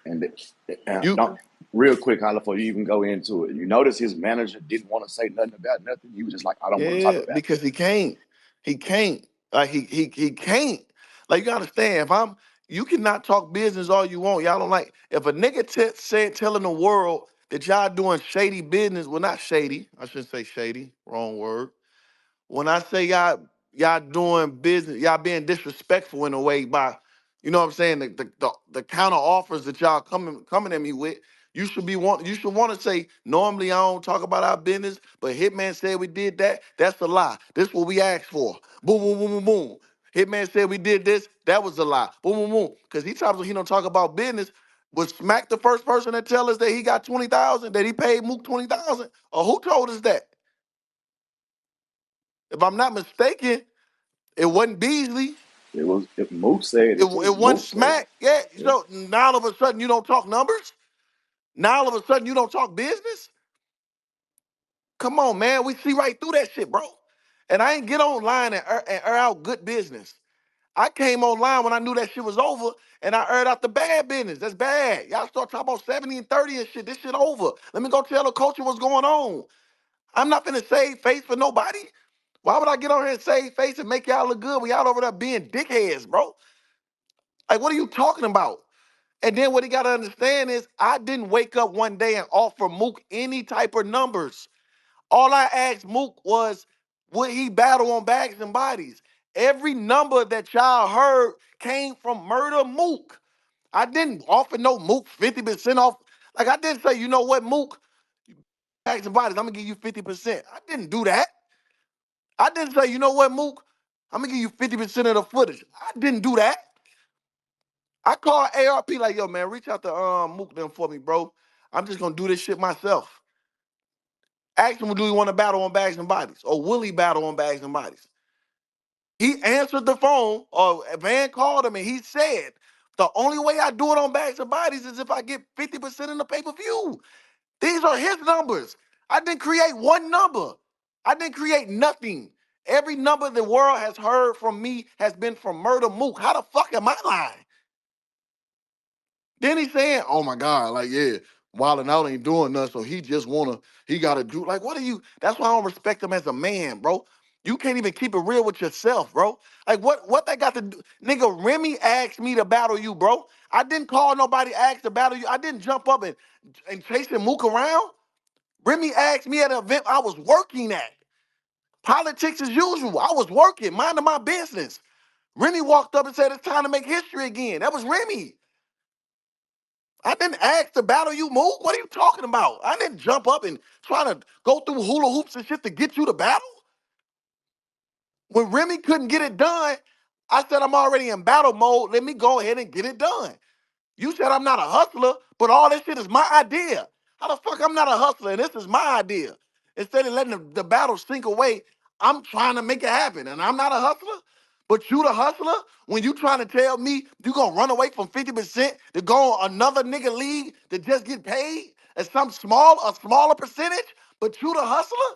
And You don't, real quick, Holla, before you even go into it, you notice his manager didn't want to say nothing about nothing. He was just like, I don't want to talk Yeah, about because that. he can't. Like he can't. Like you understand? If I'm, you cannot talk business all you want. Y'all don't like. If a nigga telling the world that y'all doing shady business, well, not shady. I shouldn't say shady. Wrong word. When I say y'all doing business, y'all being disrespectful in a way by, you know what I'm saying, the counter offers that y'all coming at me with, you should want to say, normally I don't talk about our business, but Hitman said we did that. That's a lie. This is what we asked for. Boom, boom, boom, boom, boom. Hitman said we did this. That was a lie. Boom, boom, boom. Because he times when he don't talk about business, was Smack the first person to tell us that he got 20,000, that he paid Mook 20,000? Or who told us that? If I'm not mistaken, it wasn't Beasley. It was, if Mook said It, it too. it wasn't Mook said it. Smack. Yeah, Yeah. so now all of a sudden you don't talk numbers? Now all of a sudden you don't talk business? Come on, man. We see right through that shit, bro. And I ain't get online and air out good business. I came online when I knew that shit was over and I aired out the bad business. That's bad. Y'all start talking about 70 and 30 and shit. This shit over. Let me go tell the culture what's going on. I'm not finna save face for nobody. Why would I get on here and save face and make y'all look good when y'all over there being dickheads, bro? Like, what are you talking about? And then what he got to understand is I didn't wake up one day and offer Mook any type of numbers. All I asked Mook was, would he battle on bags and bodies? Every number that y'all heard came from Murda Mook. I didn't offer no Mook 50% off. Like, I didn't say, you know what, Mook, bags and bodies, I'm going to give you 50%. I didn't do that. I didn't say, you know what, Mook, I'm going to give you 50% of the footage. I didn't do that. I called ARP like, yo, man, reach out to Mook them for me, bro. I'm just gonna do this shit myself. Ask him, do he want to battle on bags and bodies? Or will he battle on bags and bodies? He answered the phone, or Van called him and he said, the only way I do it on bags and bodies is if I get 50% in the pay-per-view. These are his numbers. I didn't create one number. I didn't create nothing. Every number the world has heard from me has been from Murda Mook. How the fuck am I lying? Then he's saying, "Oh my God, like yeah, Wildin' Out ain't doing nothing, so he just wanna, he gotta do like what are you?" That's why I don't respect him as a man, bro. You can't even keep it real with yourself, bro. Like what they got to do? Nigga, Remy asked me to battle you, bro. I didn't call nobody asked to battle you. I didn't jump up and chase and mook around. Remy asked me at an event I was working at. Politics as usual. I was working, minding my business. Remy walked up and said it's time to make history again. That was Remy. I didn't ask to battle you, Mook. What are you talking about? I didn't jump up and try to go through hula hoops and shit to get you to battle. When Remy couldn't get it done, I said I'm already in battle mode. Let me go ahead and get it done. You said I'm not a hustler, but all this shit is my idea. How the fuck I'm not a hustler and this is my idea? Instead of letting the battle sink away, I'm trying to make it happen. And I'm not a hustler, but you the hustler when you trying to tell me you gonna run away from 50% to go on another nigga league to just get paid at a smaller percentage, but you the hustler?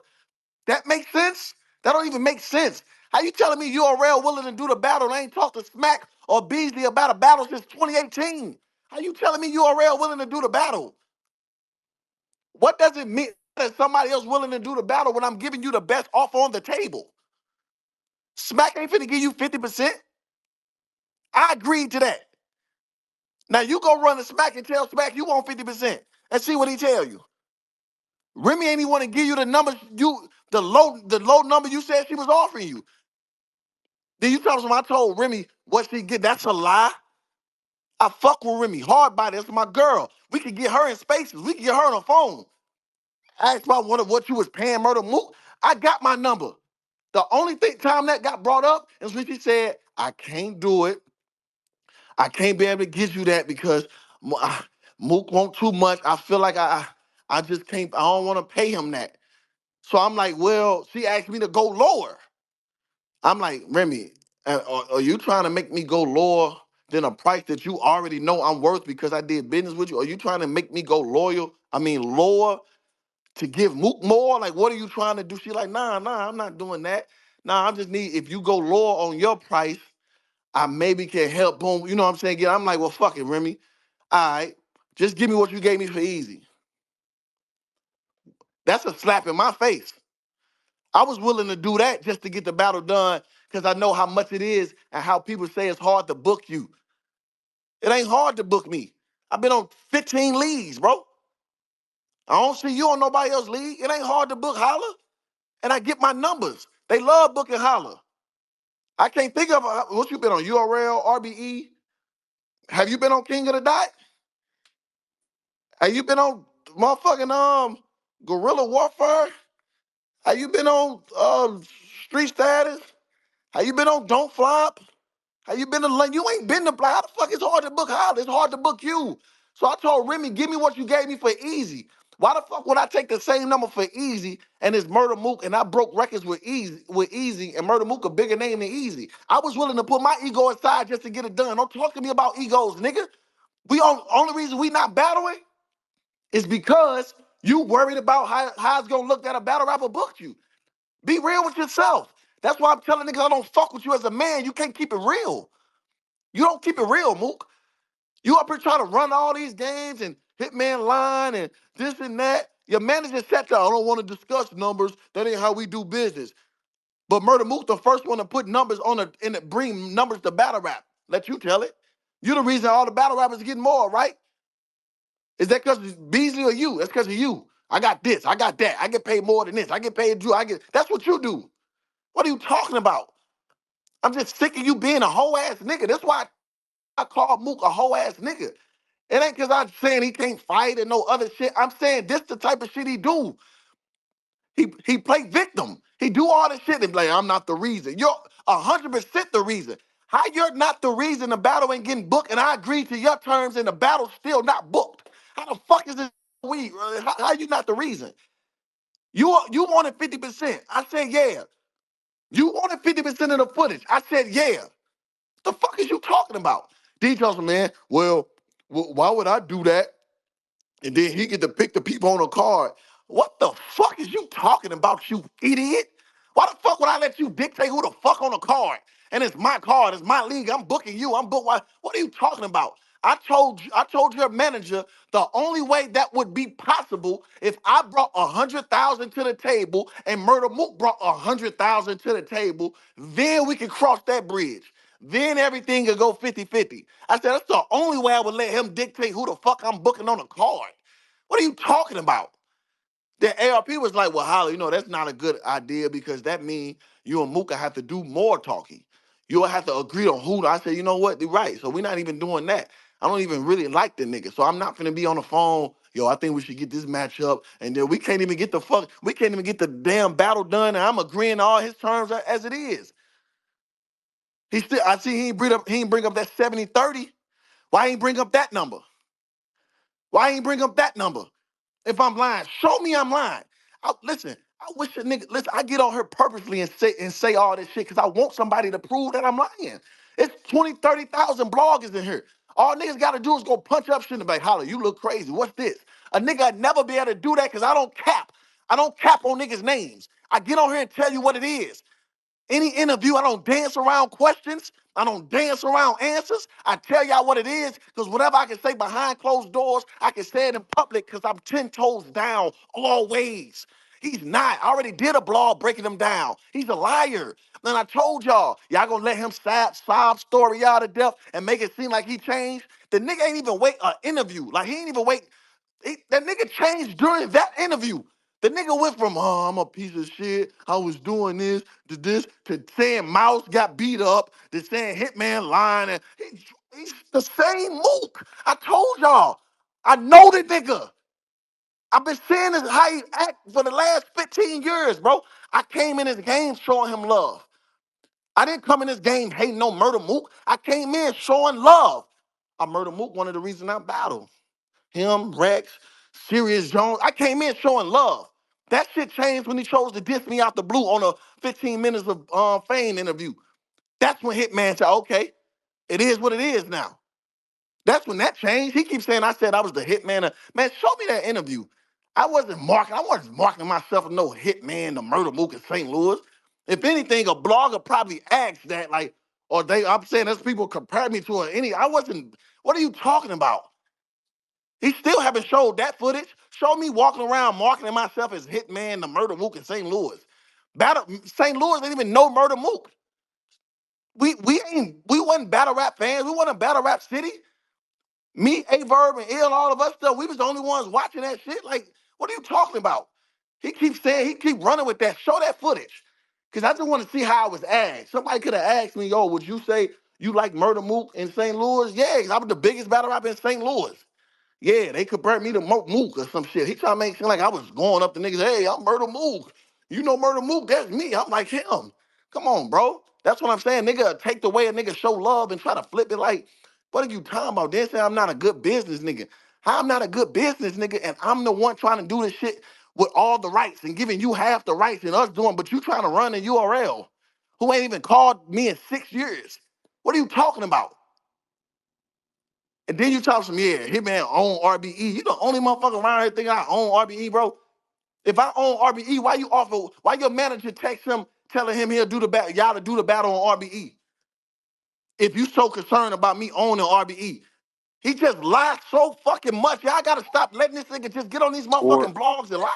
That makes sense? That don't even make sense. How you telling me you are real willing to do the battle and ain't talked to Smack or Beasley about a battle since 2018? How you telling me you are real willing to do the battle? What does it mean that somebody else willing to do the battle when I'm giving you the best offer on the table? Smack ain't finna give you 50%. I agreed to that. Now you go run the Smack and tell Smack you want 50% and see what he tell you. Remy ain't even want to give you the numbers the low number you said she was offering you. Then you tell me I told Remy what she get. That's a lie. I fuck with Remy hard body. That's my girl. We could get her in spaces. We could get her on the phone. Ask about what you was paying Murda Mook. I got my number. The only time that got brought up is when she said, I can't do it. I can't be able to get you that because Mook want too much. I feel like I just can't, I don't want to pay him that. So I'm like, well, she asked me to go lower. I'm like, Remy, are you trying to make me go lower than a price that you already know I'm worth because I did business with you? Are you trying to make me go lower to give Mook more? Like, what are you trying to do? She like, nah, I'm not doing that. Nah, I just need, if you go lower on your price, I maybe can help, boom, you know what I'm saying? Yeah, I'm like, well, fuck it, Remy. All right. Just give me what you gave me for easy. That's a slap in my face. I was willing to do that just to get the battle done because I know how much it is and how people say it's hard to book you. It ain't hard to book me. I've been on 15 leagues, bro. I don't see you on nobody else's league. It ain't hard to book Holla. And I get my numbers. They love booking Holla. I can't think of what you been on, URL, RBE. Have you been on King of the Dot? Have you been on motherfucking Guerrilla Warfare? Have you been on Street Status? Have you been on Don't Flop? Have you been to London? You ain't been to How the fuck it's hard to book Holla? It's hard to book you. So I told Remy, give me what you gave me for easy. Why the fuck would I take the same number for easy and it's Murda Mook and I broke records with easy and Murda Mook a bigger name than easy? I was willing to put my ego aside just to get it done. Don't talk to me about egos, nigga. Only reason we not battling is because you worried about how it's gonna look that a battle rapper booked you. Be real with yourself. That's why I'm telling niggas I don't fuck with you as a man. You can't keep it real. You don't keep it real, Mook. You up here trying to run all these games and Hitman line and this and that. Your manager said to, I don't want to discuss numbers. That ain't how we do business. But Murda Mook, the first one to put numbers on it and bring numbers to battle rap. Let you tell it. You the reason all the battle rappers are getting more, right? Is that because Beasley or you? That's because of you. I got this. I got that. I get paid more than this. I get paid Drew. That's what you do. What are you talking about? I'm just sick of you being a whole ass nigga. That's why I call Mook a whole ass nigga. It ain't because I'm saying he can't fight and no other shit. I'm saying this the type of shit he do. He play victim. He do all this shit and be like, I'm not the reason. You're 100% the reason. How you're not the reason the battle ain't getting booked and I agree to your terms and the battle's still not booked? How the fuck is this we? How you not the reason? You wanted 50%. I said, yeah. You wanted 50% of the footage. I said, yeah. The fuck is you talking about? D tells me, man, well, why would I do that? And then he get to pick the people on the card. What the fuck is you talking about, you idiot? Why the fuck would I let you dictate who the fuck on the card? And it's my card, it's my league. I'm booking you. I'm book. What are you talking about? I told your manager the only way that would be possible if I brought 100,000 to the table and Murda Mook brought 100,000 to the table, then we can cross that bridge. Then everything could go 50-50. I said, that's the only way I would let him dictate who the fuck I'm booking on the card. What are you talking about? The ARP was like, well, Holly, that's not a good idea because that means you and Mooka have to do more talking. You'll have to agree on who. I said, you know what? You're right. So we're not even doing that. I don't even really like the nigga. So I'm not finna be on the phone. Yo, I think we should get this match up. And then we can't even get the damn battle done. And I'm agreeing to all his terms as it is. I see he ain't bring up that 70-30. Why ain't bring up that number? Why ain't bring up that number? If I'm lying, show me I'm lying. Listen, I wish a nigga, listen, I get on here purposely and say all this shit because I want somebody to prove that I'm lying. It's 20, 30,000 bloggers in here. All niggas gotta do is go punch up shit and be like, holla, you look crazy. What's this? A nigga would never be able to do that because I don't cap. I don't cap on niggas' names. I get on here and tell you what it is. Any interview, I don't dance around questions. I don't dance around answers. I tell y'all what it is, because whatever I can say behind closed doors, I can say it in public because I'm 10 toes down always. He's not. I already did a blog breaking him down. He's a liar. Then I told y'all gonna let him sob story out of death and make it seem like he changed. The nigga ain't even wait an interview. Like he ain't even wait. That nigga changed during that interview. The nigga went from, oh, I'm a piece of shit, I was doing this, to saying Mouse got beat up, to saying Hitman lying. And he's the same Mook. I told y'all. I know the nigga. I've been saying this how he act for the last 15 years, bro. I came in this game showing him love. I didn't come in this game hating no Murda Mook. I came in showing love. I Murda Mook, one of the reasons I battled. Him, Rex, Sirius Jones. I came in showing love. That shit changed when he chose to diss me out the blue on a 15 minutes of fame interview. That's when Hitman said, okay, it is what it is now. That's when that changed. He keeps saying I said I was the Hitman. Man, show me that interview. I wasn't marketing myself as no Hitman, the Murda Mook in St. Louis. If anything, a blogger probably asked that, like, I'm saying there's people compare me to any. I wasn't, what are you talking about? He still haven't showed that footage. Show me walking around marketing myself as Hitman, the Murda Mook in St. Louis. Battle St. Louis didn't even know Murda Mook. We wasn't battle rap fans. We wasn't a battle rap city. Me, A Verb, and Ill, all of us stuff. We was the only ones watching that shit. Like, what are you talking about? He keeps saying he keep running with that. Show that footage. Cause I just want to see how it was asked. Somebody could have asked me, yo, would you say you like Murda Mook in St. Louis? Yeah, 'cause I was the biggest battle rapper in St. Louis. Yeah, they compared me to Mook or some shit. He trying to make it seem like I was going up to niggas, hey, I'm Murda Mook. You know Murda Mook, that's me. I'm like him. Come on, bro. That's what I'm saying. Nigga take the way a nigga show love and try to flip it like, what are you talking about? Then say I'm not a good business nigga. How I'm not a good business nigga and I'm the one trying to do this shit with all the rights and giving you half the rights and us doing, but you trying to run a URL who ain't even called me in 6 years. What are you talking about? And then you talk some, yeah, Hitman own RBE. You the only motherfucker around here thinking I own RBE, bro. If I own RBE, why your manager text him telling him he'll do the battle, y'all to do the battle on RBE? If you so concerned about me owning RBE. He just lied so fucking much. Y'all gotta stop letting this nigga just get on these Or motherfucking blogs and lie.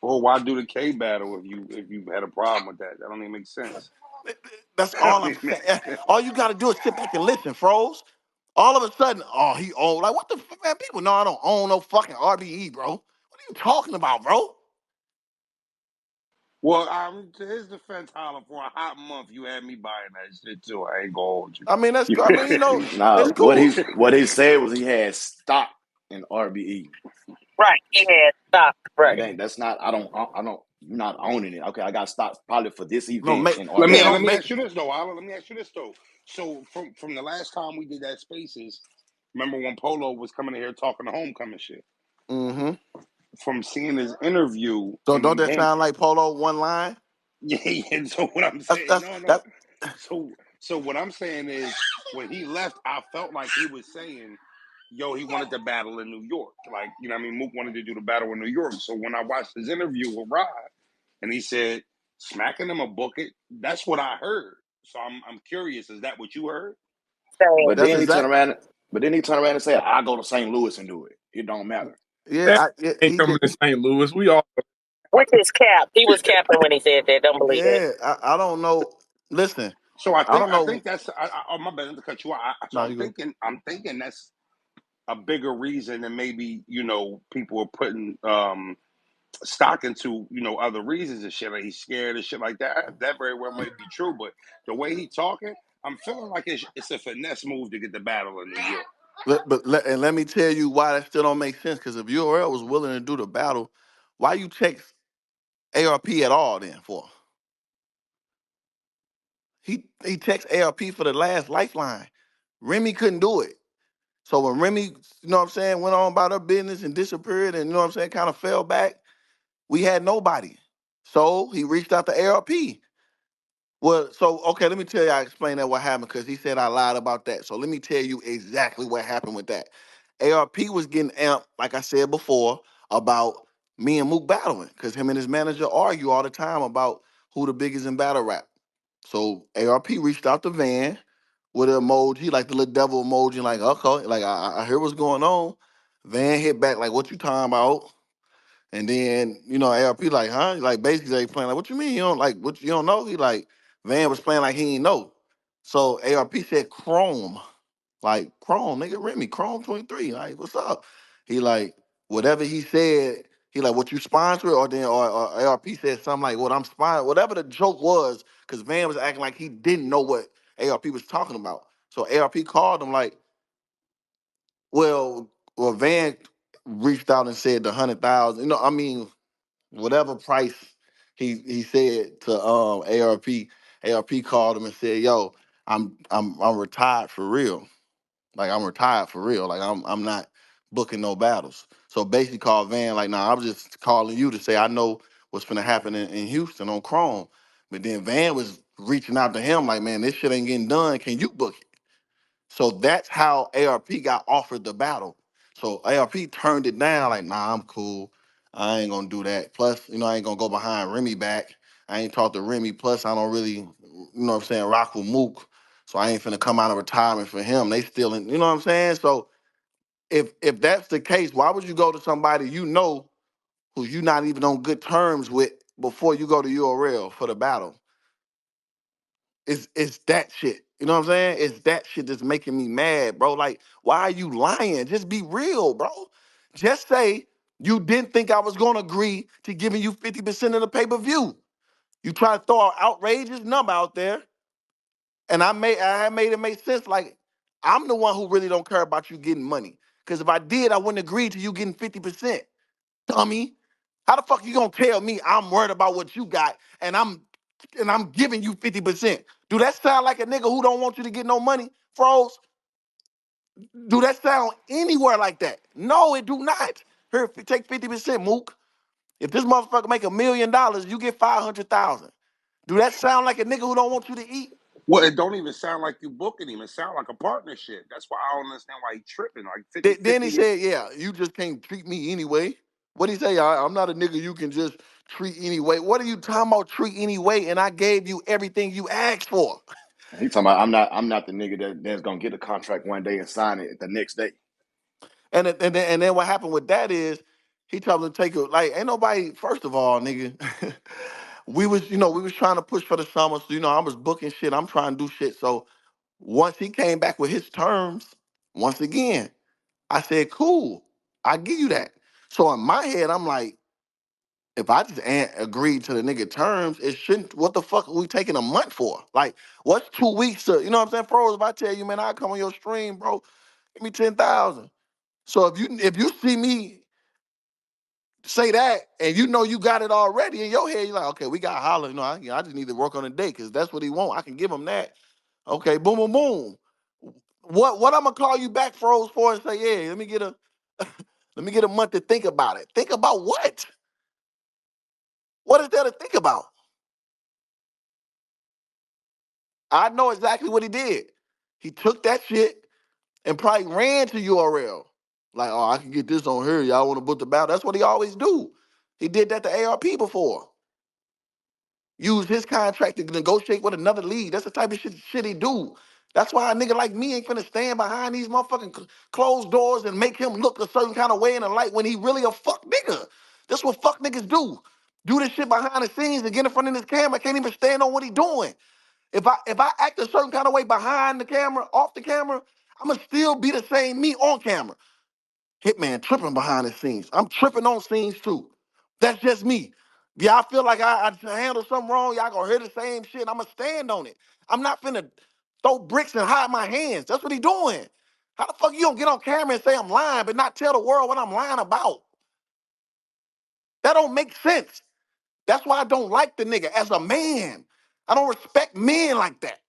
or why do the K battle if you had a problem with that? That don't even make sense. That's That all don't I'm even make saying. sense. All you gotta do is sit back and listen, froze. All of a sudden, oh, he owned. Like, what the fuck, man? People know I don't own no fucking RBE, bro. What are you talking about, bro? Well, to his defense, Holla, for a hot month, you had me buying that shit too. I ain't gonna hold I mean, that's you. cool. I mean, Nah, it's cool. what he said was he had stock in RBE. Right. He had stock. That Right. ain't that's not I don't you're not owning it. Okay, I got stock probably for this No, event make in let me yeah, let don't RBE. me make. ask you this though, Holla. Let me ask you this though. So from the last time we did that Spaces, remember when Polo was coming in here talking the homecoming shit? Mm-hmm. From seeing his interview So don't and that him, sound like Polo one line? yeah. And so what I'm That's saying, that's no, no. that. So what I'm saying is, when he left, I felt like he was saying, "Yo, he wanted to battle in New York." Like, you know, what I mean, Mook wanted to do the battle in New York. So when I watched his interview with Rod, and he said, "Smacking him a book it," that's what I heard. So I'm curious. Is that what you heard? Same. But That's then he turned exact. around and said, I go to St. Louis and do it. It don't matter. Yeah, That yeah, ain't he coming just. to St. Louis. We all Which is cap. He was capping when he said that. Don't believe it. Yeah, I don't know. Listen, So I I think don't I know. think that's oh my bad to cut you out. So No, you good. I'm thinking that's a bigger reason than maybe people are putting stock into other reasons and shit. Like he's scared and shit like that. That very well might be true, but the way he talking, I'm feeling like it's a finesse move to get the battle in New York. And let me tell you why that still don't make sense. Because if URL was willing to do the battle, why you text ARP at all then for? He text ARP for the last lifeline. Remy couldn't do it. So when Remy, you know what I'm saying, went on about her business and disappeared and you know what I'm saying, kind of fell back, we had nobody. So he reached out to ARP. Well, so okay, let me tell you, I explained that what happened because he said I lied about that. So let me tell you exactly what happened with that. ARP was getting amped, like I said before, about me and Mook battling because him and his manager argue all the time about who the biggest in battle rap. So ARP reached out to Van with an emoji, like the little devil emoji, like okay, like I hear what's going on. Van hit back like, "What you talking about?" And then, ARP like, huh? Like basically they playing like, what you mean? You don't like what you don't know? He like Van was playing like he ain't know. So ARP said Chrome. Like Chrome, nigga Remy, Chrome 23. Like, what's up? He like, whatever he said, he like, what you sponsor? Or ARP said something like what I'm sponsoring, whatever the joke was, because Van was acting like he didn't know what ARP was talking about. So ARP called him like, well, Van reached out and said the 100,000. I mean, whatever price he said to ARP, ARP called him and said, "Yo, I'm retired for real. Like I'm retired for real. Like I'm not booking no battles." So basically called Van like, "Nah, I'm just calling you to say I know what's gonna happen in Houston on Chrome." But then Van was reaching out to him like, "Man, this shit ain't getting done. Can you book it?" So that's how ARP got offered the battle. So ARP turned it down, like, nah, I'm cool. I ain't gonna do that. Plus, I ain't gonna go behind Remy back. I ain't talked to Remy. Plus, I don't really, what I'm saying, rock with Mook. So I ain't finna come out of retirement for him. They still in, you know what I'm saying? So If that's the case, why would you go to somebody you know who you not even on good terms with before you go to URL for the battle? It's that shit. You know what I'm saying? It's that shit that's making me mad, bro. Like, why are you lying? Just be real, bro. Just say you didn't think I was gonna agree to giving you 50% of the pay-per-view. You try to throw an outrageous number out there, and I had made it make sense. Like, I'm the one who really don't care about you getting money. Because if I did, I wouldn't agree to you getting 50%. Dummy. How the fuck you gonna tell me I'm worried about what you got and I'm giving you 50%? Do that sound like a nigga who don't want you to get no money, Froze? Do that sound anywhere like that? No, it do not. Here, take 50%, Mook. If this motherfucker make $1 million, you get 500,000. Do that sound like a nigga who don't want you to eat? Well, it don't even sound like you booking him. It sound like a partnership. That's why I don't understand why he tripping. Like Then he 50-50 is said, "Yeah, you just can't treat me anyway." What he say? I'm not a nigga you can just treat anyway. What are you talking about? Treat anyway? And I gave you everything you asked for. He talking about I'm not the nigga that's gonna get a contract one day and sign it the next day. And then what happened with that is he told him to take it. Like, ain't nobody. First of all, nigga, we was trying to push for the summer. So I was booking shit. I'm trying to do shit. So once he came back with his terms, once again, I said, "Cool, I give you that." So in my head, I'm like, if I just agreed to the nigga terms, it shouldn't. What the fuck are we taking a month for? Like, what's 2 weeks to? You know what I'm saying, Froze? If I tell you, man, I come on your stream, bro, give me 10,000. So if you see me say that and you got it already in your head, you're like, okay, we got Holla. I just need to work on the day because that's what he want. I can give him that. Okay, boom, boom, boom. What I'm gonna call you back, Froze, for and say, yeah, let me get a month to think about it. Think about what? What is there to think about? I know exactly what he did. He took that shit and probably ran to URL. Like, oh, I can get this on here. Y'all want to book the battle? That's what he always do. He did that to ARP before. Use his contract to negotiate with another league. That's the type of shit he do. That's why a nigga like me ain't finna stand behind these motherfucking closed doors and make him look a certain kind of way in the light when he really a fuck nigga. That's what fuck niggas do. Do this shit behind the scenes and get in front of this camera. Can't even stand on what he doing. If I act a certain kind of way behind the camera, off the camera, I'ma still be the same me on camera. Hitman tripping behind the scenes. I'm tripping on scenes too. That's just me. Y'all feel like I handled something wrong, y'all gonna hear the same shit. I'ma stand on it. I'm not finna throw bricks and hide my hands. That's what he doing. How the fuck you gonna get on camera and say I'm lying, but not tell the world what I'm lying about? That don't make sense. That's why I don't like the nigga as a man. I don't respect men like that.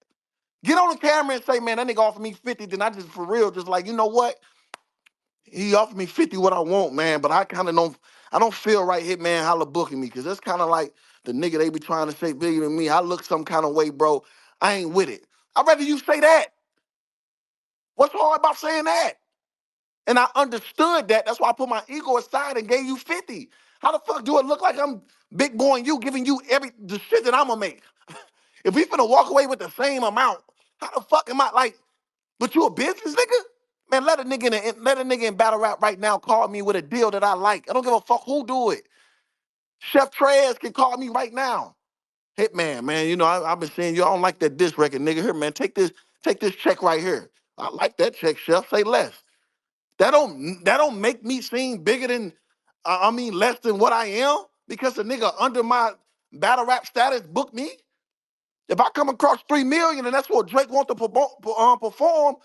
Get on the camera and say, man, that nigga offered me 50, then I just for real, just like, you know what? He offered me 50 what I want, man, but I don't feel right Hitman Holla booking me, because that's kind of like the nigga they be trying to say bigger than me. I look some kind of way, bro. I ain't with it. I'd rather you say that. What's hard about saying that? And I understood that. That's why I put my ego aside and gave you 50. How the fuck do it look like I'm big boy you, giving you the shit that I'ma make? If we finna walk away with the same amount, how the fuck am I like, but you a business nigga? Man, let a nigga in battle rap right now call me with a deal that I like. I don't give a fuck who do it. Chef Trez can call me right now. Hitman, man, I've been saying you don't like that diss record, nigga. Here, man, take this check right here. I like that check, Chef. Say less. That don't make me seem bigger than less than what I am because the nigga under my battle rap status booked me. If I come across 3 million and that's what Drake wants to perform,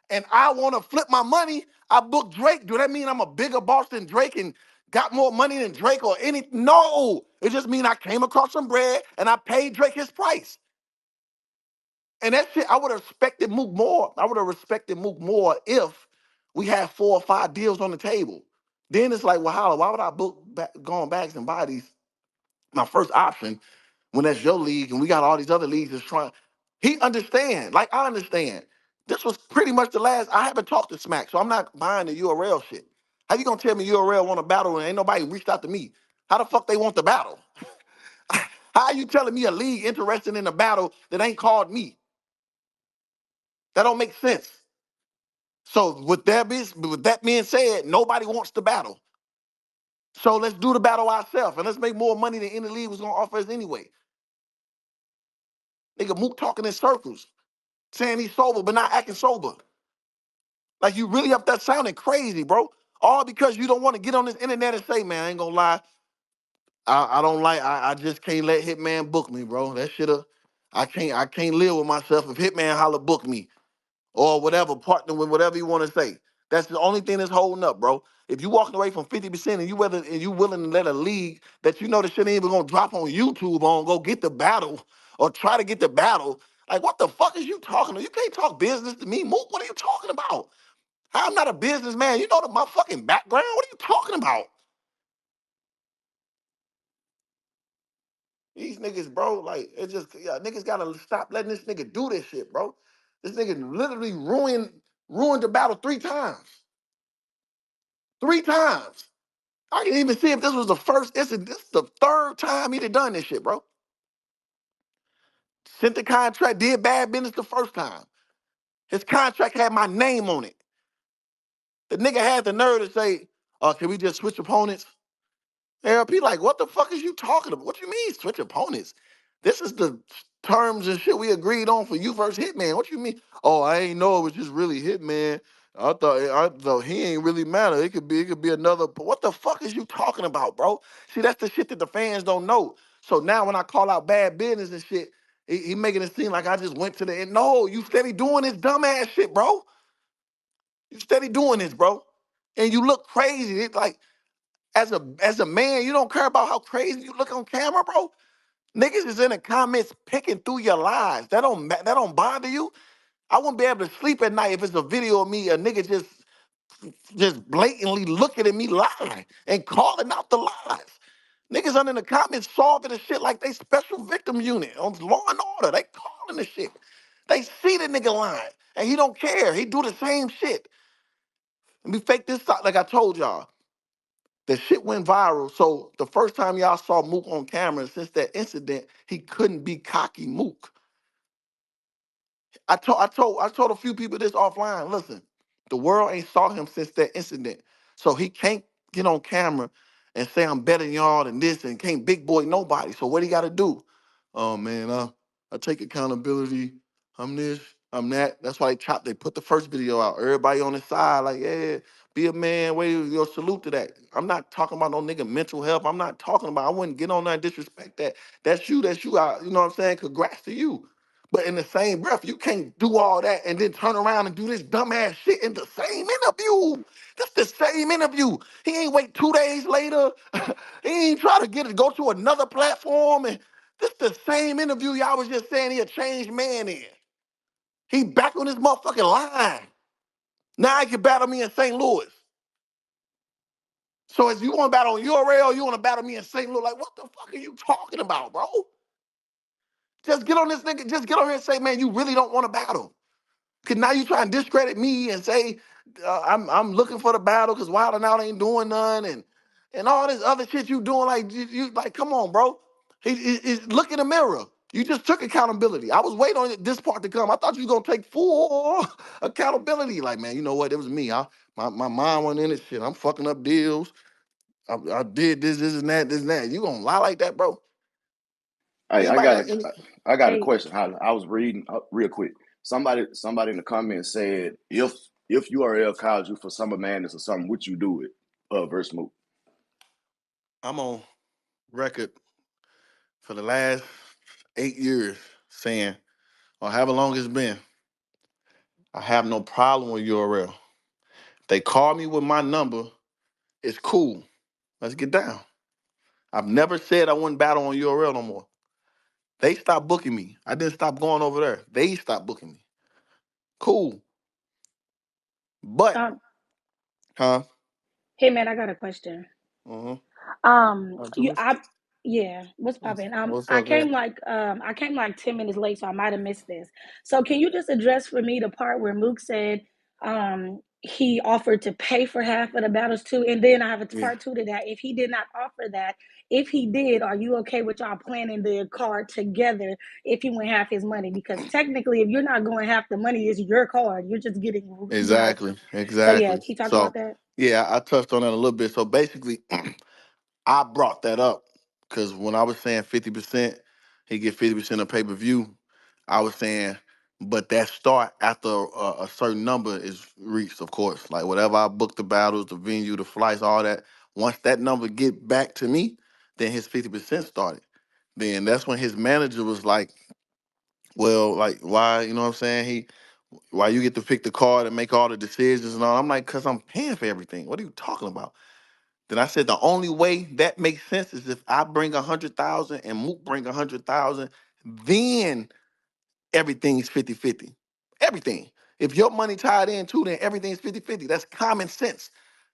and I want to flip my money, I book Drake. Do that mean I'm a bigger boss than Drake and got more money than Drake or any? No, it just mean I came across some bread and I paid Drake his price. And that shit, I would have respected Mook more. I would have respected Mook more if we had 4 or 5 deals on the table. Then it's like, well, why would I book going bags and bodies? My first option when that's your league and we got all these other leagues that's trying. He understand, like I understand. This was pretty much the last. I haven't talked to Smack, so I'm not buying the URL shit. How you gonna tell me URL want a battle and ain't nobody reached out to me? How the fuck they want the battle? How are you telling me a league interested in a battle that ain't called me? That don't make sense. So with that being said, nobody wants to battle. So let's do the battle ourselves and let's make more money than any league was gonna offer us anyway. Nigga Mook talking in circles, saying he's sober but not acting sober. Like you really up there sounding crazy, bro. All because you don't want to get on this internet and say, man, I ain't gonna lie. I don't like I just can't let Hitman book me, bro. That shit I can't live with myself if Hitman Holla book me or whatever, partner with whatever you want to say. That's the only thing that's holding up, bro. If you walking away from 50% and you willing to let a league that you know the shit ain't even gonna drop on YouTube on go get the battle or try to get the battle, like what the fuck is you talking about? You can't talk business to me, Mook. What are you talking about? I'm not a businessman. You know my fucking background. What are you talking about? These niggas, bro, like it just niggas gotta stop letting this nigga do this shit, bro. This nigga literally ruined the battle 3 times. 3 times. I can even see if this was the first incident. This is the third time he done this shit, bro. Sent the contract, did bad business the first time. His contract had my name on it. The nigga had the nerve to say, can we just switch opponents? LP like, what the fuck is you talking about? What you mean switch opponents? This is the terms and shit we agreed on for you versus Hitman. What you mean? Oh, I ain't know it was just really Hitman. I thought he ain't really matter. It could be another. What the fuck is you talking about, bro? See, that's the shit that the fans don't know. So now when I call out bad business and shit, he making it seem like I just went to the end. No, you steady doing this dumbass shit, bro. You steady doing this, bro. And you look crazy. It's like as a man, you don't care about how crazy you look on camera, bro. Niggas is in the comments picking through your lies. That don't bother you. I wouldn't be able to sleep at night if it's a video of me, a nigga just blatantly looking at me lie and calling out the lies. Niggas under the comments solving the shit like they special victim unit on Law and Order. They calling the shit. They see the nigga lying and he don't care. He do the same shit. Let me fake this out like I told y'all. The shit went viral. So the first time y'all saw Mook on camera since that incident, he couldn't be cocky Mook. I told a few people this offline. Listen, the world ain't saw him since that incident. So he can't get on camera and say I'm better than y'all than this and can't big boy nobody. So what he gotta do? Oh man, I take accountability. I'm this, I'm that. That's why they put the first video out. Everybody on his side, like, yeah, be a man, wave your salute to that. I'm not talking about no nigga mental health. I'm not talking about I wouldn't get on there and disrespect that. That's you, you know what I'm saying? Congrats to you. But in the same breath, you can't do all that and then turn around and do this dumbass shit in the same interview. That's the same interview. He ain't wait 2 days later. He ain't try to go to another platform. And this the same interview y'all was just saying he a changed man in. He back on this motherfucking line. Now he can battle me in St. Louis. So if you want to battle on URL, you want to battle me in St. Louis, like what the fuck are you talking about, bro? Just get on this nigga, just get on here and say, man, you really don't want to battle. Cause now you try and discredit me and say I'm looking for the battle because Wild and Out ain't doing none and all this other shit you doing like you like come on bro. Look in the mirror. You just took accountability. I was waiting on this part to come. I thought you was gonna take full accountability. Like man, you know what? It was me. My mind went in this shit. I'm fucking up deals. I did this and that. You gonna lie like that, bro? Hey, I Anybody? got a Hey, question. I was reading real quick. Somebody in the comments said if URL calls you for summer madness or something, would you do it? Versus Mook. I'm on record for the last 8 years saying, or however long it's been, I have no problem with URL. They call me with my number, it's cool. Let's get down. I've never said I wouldn't battle on URL no more. They stopped booking me. I didn't stop going over there. They stopped booking me. Cool. But, um, huh? hey man, I got a question. Uh-huh. You, Juice? yeah, what's poppin'? What's up, man? I came like 10 minutes late, so I might have missed this. So can you just address for me the part where Mook said, he offered to pay for half of the battles too. And then I have a Yeah. part two to that. If he did not offer that, if he did, are you okay with y'all planning the card together if he went half his money? Because technically, if you're not going half the money, it's your card. You're just getting. Exactly. So yeah, Exactly. he talked about So that. yeah, I touched on that a little bit. So basically, I brought that up because when I was saying 50%, he get 50% of pay-per-view, I was saying, but that start after a certain number is reached, of course. Like whatever I booked the battles, the venue, the flights, all that. Once that number get back to me, then his 50% started. Then that's when his manager was like, well, like why, you know what I'm saying? Why you get to pick the card and make all the decisions and all? I'm like, cause I'm paying for everything. What are you talking about? Then I said the only way that makes sense is if I bring 100,000 and Mook bring 100,000, then everything's 50-50. Everything. If your money tied in too, then everything's 50-50. That's common sense.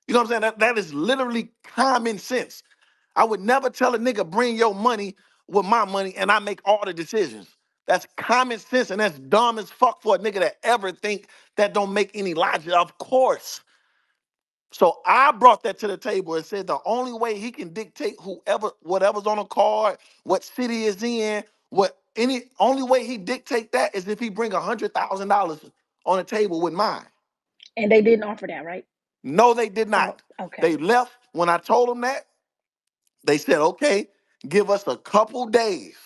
You know what I'm saying? That is literally common sense. I would never tell a nigga bring your money with my money and I make all the decisions. That's common sense and that's dumb as fuck for a nigga to ever think that don't make any logic. Of course. So I brought that to the table and said the only way he can dictate whatever's on a card, what city is in, what any only way he dictate that is if he bring $100,000 on the table with mine. And they didn't offer that, right? No, they did Oh, not. okay. They left when I told them that. They said, okay, give us a couple days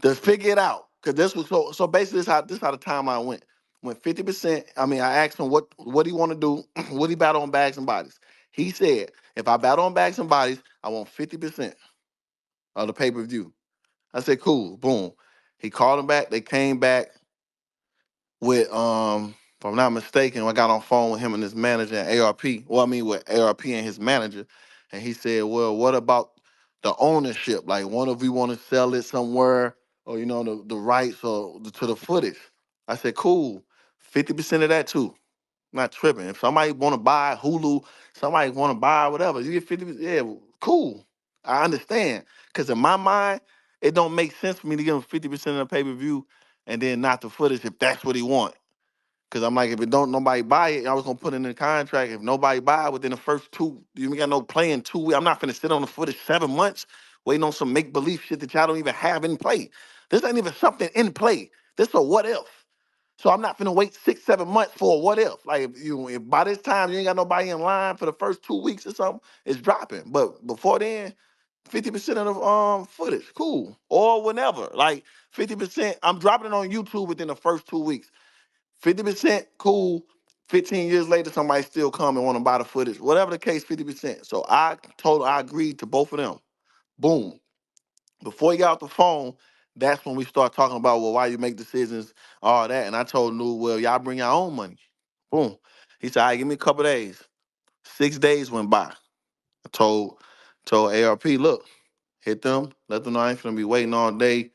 to figure it out. Cause this was so basically this how the timeline went. Went 50%. I mean, I asked him what he want to do, what he battle on bags and bodies. He said, if I battle on bags and bodies, I want 50% of the pay-per-view. I said, cool, boom. He called him back. They came back with if I'm not mistaken, I got on phone with him and his manager and ARP. Well, I mean with ARP and his manager, and he said, "Well, what about the ownership? Like, one of you want to sell it somewhere, or the rights or to the footage?" I said, "Cool, 50% of that too. Not tripping. If somebody want to buy Hulu, somebody want to buy whatever, you get 50%. Yeah, cool. I understand. Because in my mind, it don't make sense for me to give him 50% of the pay-per-view and then not the footage if that's what he want. Because I'm like, if it don't nobody buy it, I was gonna put it in the contract. If nobody buy it within the first two, you ain't got no play in 2 weeks. I'm not finna sit on the footage 7 months waiting on some make believe shit that y'all don't even have in play. This ain't even something in play. This a what if. So I'm not finna wait 6, 7 months for a what if. Like if by this time you ain't got nobody in line for the first 2 weeks or something, it's dropping. But before then, 50% of the footage, cool. Or whenever. Like 50%, I'm dropping it on YouTube within the first 2 weeks. 50%, cool. 15 years later, somebody still come and want to buy the footage. Whatever the case, 50%. So I agreed to both of them. Boom. Before he got off the phone, that's when we start talking about, well, why you make decisions, all that. And I told Lou, well, y'all bring your own money. Boom. He said, all right, give me a couple days. 6 days went by. I told ARP, look, hit them, let them know I ain't gonna be waiting all day.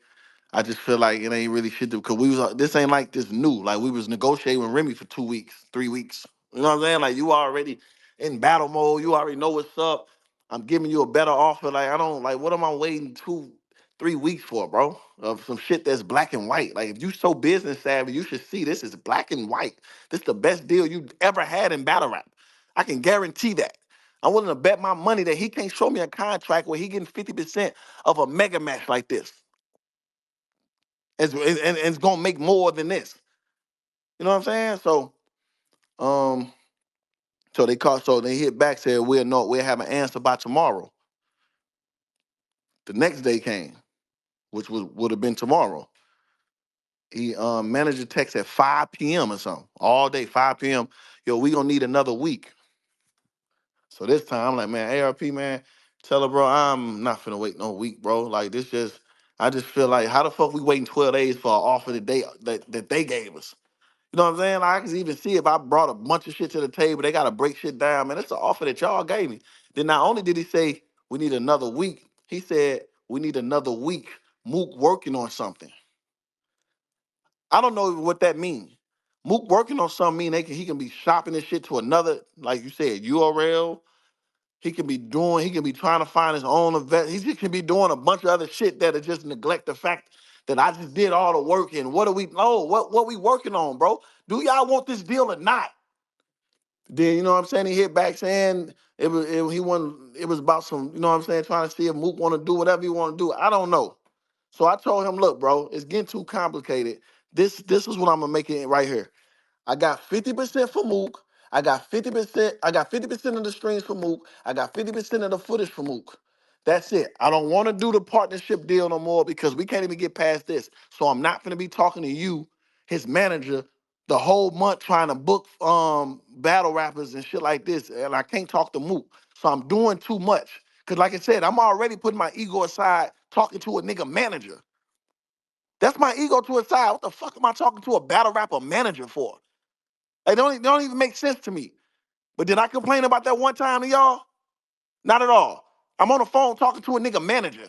I just feel like it ain't really shit to, because this ain't like this new. Like we was negotiating with Remy for 2 weeks, 3 weeks. You know what I'm saying? Like you already in battle mode. You already know what's up. I'm giving you a better offer. Like I don't like, what am I waiting 2, 3 weeks for, bro? Of some shit that's black and white. Like if you so business savvy, you should see this is black and white. This is the best deal you ever had in battle rap. I can guarantee that. I'm willing to bet my money that he can't show me a contract where he getting 50% of a mega match like this. And it's gonna make more than this. You know what I'm saying? Um, so they hit back, said we'll have an answer by tomorrow. The next day came, which would have been tomorrow. He manager text at 5 p.m. or something. All day, 5 p.m. Yo, we gonna need another week. So this time I'm like, man, ARP, man, tell her, bro, I'm not finna wait no week, bro. Like this just I just feel like how the fuck we waiting 12 days for an offer that they gave us? You know what I'm saying? Like, I can even see if I brought a bunch of shit to the table, they gotta break shit down. Man, it's an offer that y'all gave me. Then not only did he say we need another week, he said we need another week. Mook working on something. I don't know what that means. Mook working on something mean he can be shopping this shit to another, like you said, URL. He can be trying to find his own event. He just can be doing a bunch of other shit that just neglect the fact that I just did all the work. And what do we know? What we working on, bro? Do y'all want this deal or not? Then you know what I'm saying? He hit back saying he wanted, it was about some, you know what I'm saying, trying to see if Mook want to do whatever he want to do. I don't know. So I told him, look, bro, it's getting too complicated. This is what I'm gonna make it right here. I got 50% for Mook. I got 50%. I got 50% of the streams for Mook. I got 50% of the footage for Mook. That's it. I don't want to do the partnership deal no more because we can't even get past this. So I'm not gonna be talking to you, his manager, the whole month trying to book battle rappers and shit like this. And I can't talk to Mook. So I'm doing too much. Cause like I said, I'm already putting my ego aside talking to a nigga manager. That's my ego to a side. What the fuck am I talking to a battle rapper manager for? They don't even make sense to me. But did I complain about that one time to y'all? Not at all. I'm on the phone talking to a nigga manager.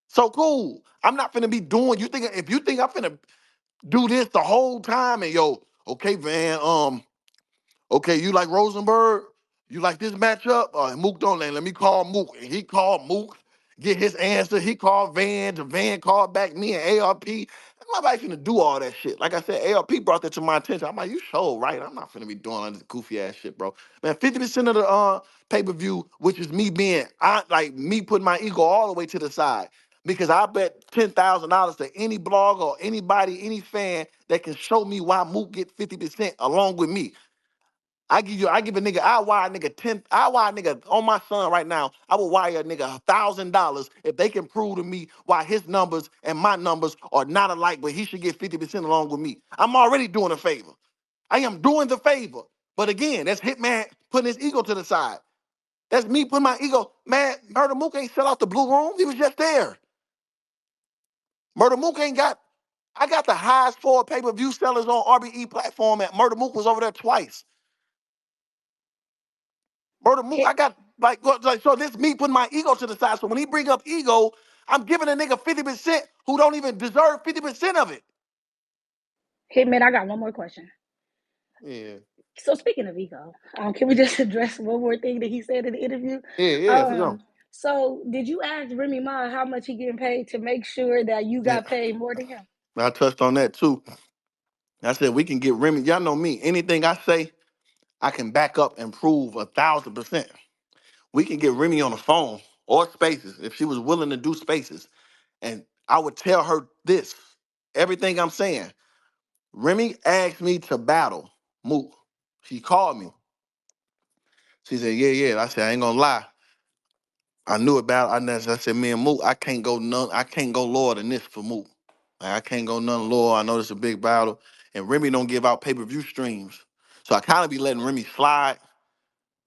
So cool. I'm not finna be doing. You think if you think I'm finna do this the whole time and yo, okay, Van, okay, you like Rosenberg? You like this matchup? Mook don't let me call Mook. And he called Mook, get his answer. He called Van. Van called back me and ARP. Nobody finna do all that shit. Like I said, ARP brought that to my attention. I'm like, you sure right? I'm not finna be doing all this goofy ass shit, bro. Man, 50% of the pay-per-view, which is me being, like me putting my ego all the way to the side. Because I bet $10,000 to any blog or anybody, any fan that can show me why Mook get 50% along with me. I give a nigga, I wire a nigga on my son right now. I will wire a nigga $1,000 if they can prove to me why his numbers and my numbers are not alike, but he should get 50% along with me. I'm already doing a favor. I am doing the favor. But again, that's Hitman putting his ego to the side. That's me putting my ego. Man, Murda Mook ain't sell out the Blue Room. He was just there. Murda Mook ain't got, I got the highest four pay-per-view sellers on RBE platform at Murda Mook was over there twice. Murda Mook, I got like so this me putting my ego to the side. So when he bring up ego, I'm giving a nigga 50% who don't even deserve 50% of it. Hitman, I got one more question. Yeah. So speaking of ego, can we just address one more thing that he said in the interview? Yeah, for sure. So did you ask Remy Ma how much he getting paid to make sure that you Yeah. got paid more than him? I touched on that too. I said we can get Remy. Y'all know me. Anything I say, I can back up and prove 1,000%. We can get Remy on the phone or spaces if she was willing to do spaces. And I would tell her this. Everything I'm saying. Remy asked me to battle Mook. She called me. She said, yeah. I said, I ain't gonna lie. I knew about I said, me and Mook, I can't go lower than this for Mook. Like, I can't go none lower. I know this is a big battle. And Remy don't give out pay-per-view streams. So I kind of be letting Remy slide.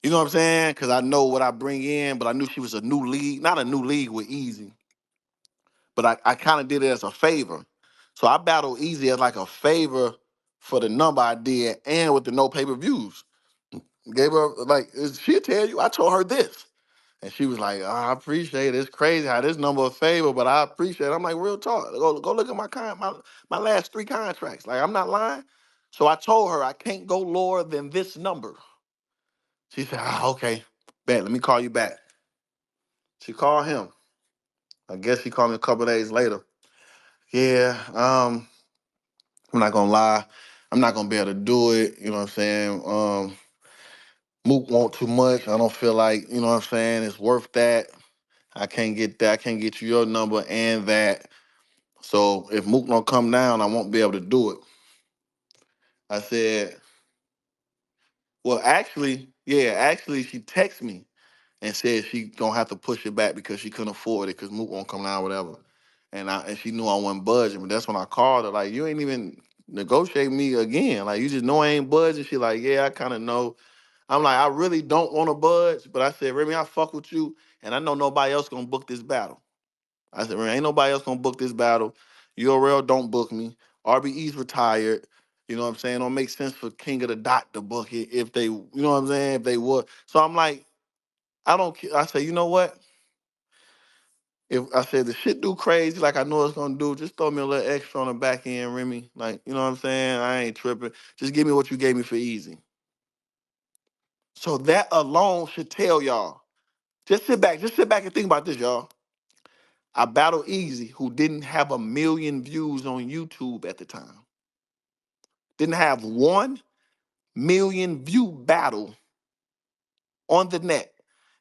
You know what I'm saying? Because I know what I bring in, but I knew she was a new league. Not a new league with Easy, but I kind of did it as a favor. So I battled Easy as like a favor for the number I did and with the no pay-per-views. Gave her, like, she'll tell you, I told her this. And she was like, oh, I appreciate it. It's crazy how this number a favor, but I appreciate it. I'm like, real talk. Go look at my last 3 contracts. Like, I'm not lying. So I told her I can't go lower than this number. She said, okay. Bet, let me call you back. She called him. I guess she called me a couple of days later. Yeah, I'm not gonna lie. I'm not gonna be able to do it. You know what I'm saying? Mook want too much. I don't feel like, you know what I'm saying, it's worth that. I can't get that. I can't get you your number and that. So if Mook don't come down, I won't be able to do it. I said, well, actually, she texted me and said she gonna have to push it back because she couldn't afford it because Mook won't come down, whatever. And she knew I wasn't budging, but that's when I called her. Like, you ain't even negotiate me again. Like, you just know I ain't budging. She like, yeah, I kind of know. I'm like, I really don't want to budge, but I said, Remy, I fuck with you, and I know nobody else gonna book this battle. I said, Remy, ain't nobody else gonna book this battle. URL don't book me. RBE's retired. You know what I'm saying? Don't make sense for King of the Dot to book it if they, you know what I'm saying? If they would. So I'm like, I don't care. I say, you know what? If I said the shit do crazy like I know it's gonna do, just throw me a little extra on the back end, Remy. Like, you know what I'm saying? I ain't tripping. Just give me what you gave me for easy. So that alone should tell y'all. Just sit back and think about this, y'all. I battled Easy, who didn't have 1 million views on YouTube at the time. Didn't have 1 million view battle on the net,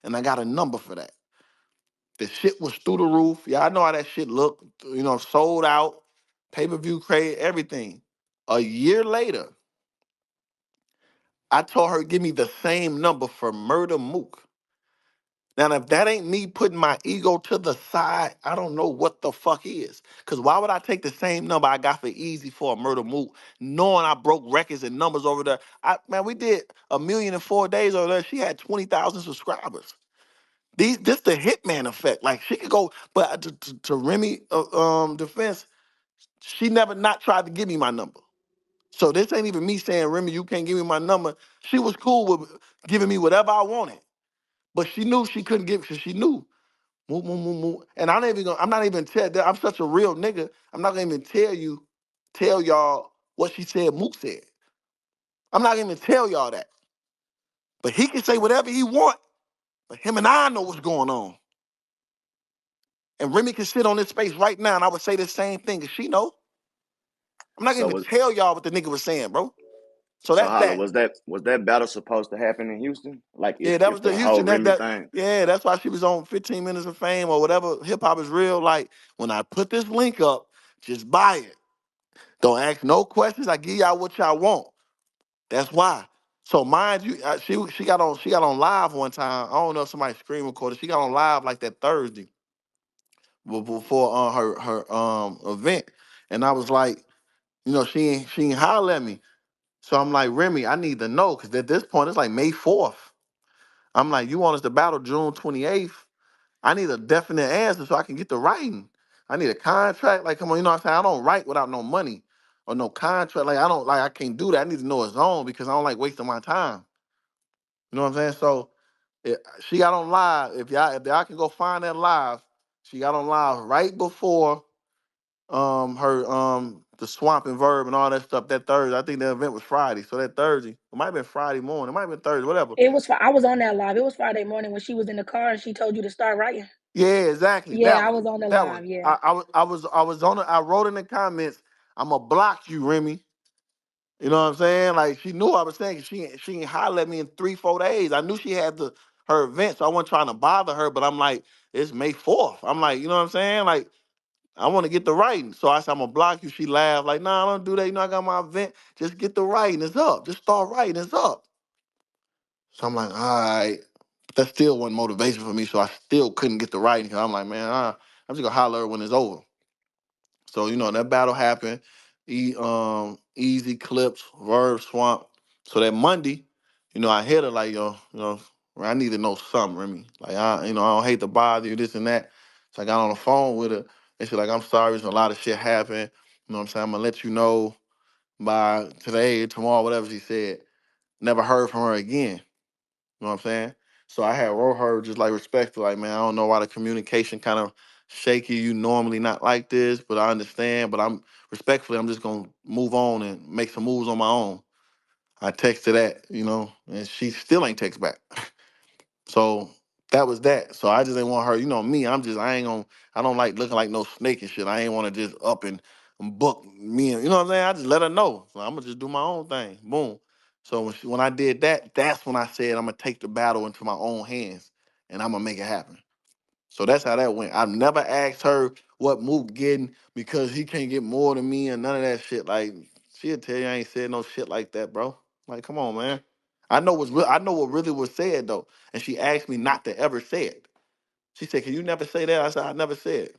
and I got a number for that. The shit was through the roof. Yeah, I know how that shit looked. Sold out, pay-per-view crate, everything. A year later, I told her give me the same number for Murda Mook. Now, if that ain't me putting my ego to the side, I don't know what the fuck is. Because why would I take the same number I got for Easy for a Murda Mook, knowing I broke records and numbers over there? We did 1,000,000 in 4 days over there. She had 20,000 subscribers. This the Hitman effect. Like, she could go, but to Remy defense, she never not tried to give me my number. So this ain't even me saying, Remy, you can't give me my number. She was cool with giving me whatever I wanted. But she knew she couldn't give, because she knew. Moo, moo, moo, moo. And I'm not even tell that I'm such a real nigga. I'm not gonna even tell y'all what she said Mook said. I'm not gonna even tell y'all that. But he can say whatever he want, but him and I know what's going on. And Remy can sit on this space right now and I would say the same thing, because she know. I'm not gonna So even was tell y'all what the nigga was saying, bro. So so that's Holla, that. was that battle supposed to happen in Houston? Like Yeah, if that if was the the whole Houston. Remy thing? Yeah, that's why she was on 15 Minutes of Fame or whatever. Hip hop is real. Like, when I put this link up, just buy it. Don't ask no questions. I give y'all what y'all want. That's why. So mind you, she got on live one time. I don't know if somebody screen recorded. She got on live like that Thursday before her event, and I was like, she ain't holler at me. So I'm like, Remy, I need to know, because at this point it's like May 4th. I'm like, you want us to battle June 28th? I need a definite answer so I can get the writing. I need a contract. Like, come on, you know what I'm saying? I don't write without no money or no contract. I can't do that. I need to know it's on, because I don't like wasting my time. You know what I'm saying? So she got on live. If y'all can go find that live, she got on live right before her the swamp and verb and all that stuff that Thursday. I think the event was Friday. So that Thursday, it might have been Friday morning, it might have been Thursday, whatever. I was on that live. It was Friday morning when she was in the car and she told you to start writing. Yeah, exactly. Yeah, That I one. was on the That one. live. Yeah. I was on it. I wrote in the comments, I'ma block you, Remy. You know what I'm saying? Like, she knew I was saying, 'cause she ain't holler at me in 3-4 days. I knew she had her event, so I wasn't trying to bother her. But I'm like, it's May 4th. I'm like, you know what I'm saying? Like, I want to get the writing. So I said, I'm gonna block you. She laughed, like, nah, I don't do that. You know, I got my event. Just get the writing. It's up. Just start writing. It's up. So I'm like, all right. That still wasn't motivation for me. So I still couldn't get the writing. Cause I'm like, man, I'm just gonna holler at her when it's over. So, that battle happened. Easy Clips, Verb Swamp. So that Monday, I hit her like, yo, I need to know something, Remy. Like, I don't hate to bother you, this and that. So I got on the phone with her, and she's like, I'm sorry, so a lot of shit happened. You know what I'm saying? I'm gonna let you know by today, tomorrow, whatever she said. Never heard from her again. You know what I'm saying? So I had wrote her just like respectful, like, man, I don't know why the communication kind of shaky. You normally not like this, but I understand. But I'm just gonna move on and make some moves on my own. I texted that, and she still ain't text back. So that was that. So I just didn't want her, me, I don't like looking like no snake and shit. I ain't want to just up and book me, and, you know what I'm saying? I just let her know. So I'm gonna just do my own thing. Boom. So when I did that, that's when I said I'm gonna take the battle into my own hands and I'm gonna make it happen. So that's how that went. I've never asked her what Mook getting because he can't get more than me and none of that shit. Like, she'll tell you I ain't said no shit like that, bro. Like, come on, man. I know what really was said though, and she asked me not to ever say it. She said, "Can you never say that?" I said, "I never said."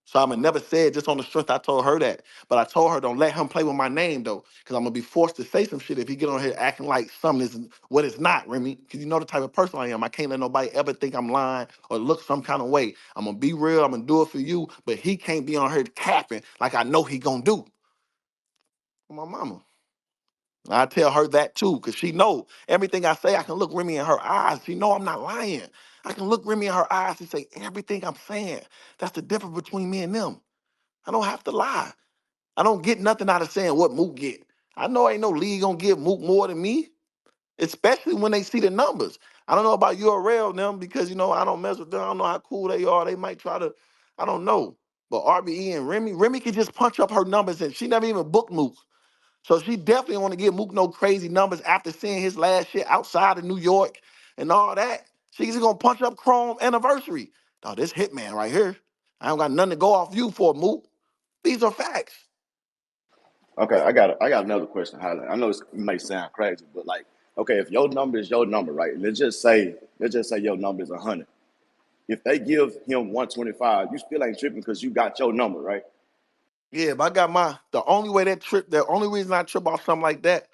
So I'm gonna never say it just on the strength I told her that. But I told her don't let him play with my name though, because I'm gonna be forced to say some shit if he get on here acting like something is what it's not, Remy. Because you know the type of person I am. I can't let nobody ever think I'm lying or look some kind of way. I'm gonna be real. I'm gonna do it for you. But he can't be on here capping like I know he gonna do. My mama. I tell her that too, because she know everything I say, I can look Remy in her eyes. She know I'm not lying. I can look Remy in her eyes and say everything I'm saying. That's the difference between me and them. I don't have to lie. I don't get nothing out of saying what Mook get. I know ain't no league gonna give Mook more than me, especially when they see the numbers. I don't know about URL them because I don't mess with them. I don't know how cool they are. They might try to, I don't know. But RBE and Remy can just punch up her numbers and she never even booked Mook. So she definitely want to give Mook no crazy numbers after seeing his last shit outside of New York and all that. She's gonna punch up Chrome anniversary. Now this Hitman right here, I don't got nothing to go off you for, Mook. These are facts. Okay, I got another question, Highlight. I know it may sound crazy, but like, okay, if your number is your number, right? Let's just say your number is 100. If they give him 125, you still ain't tripping because you got your number, right? Yeah, but I got the only reason I trip off something like that,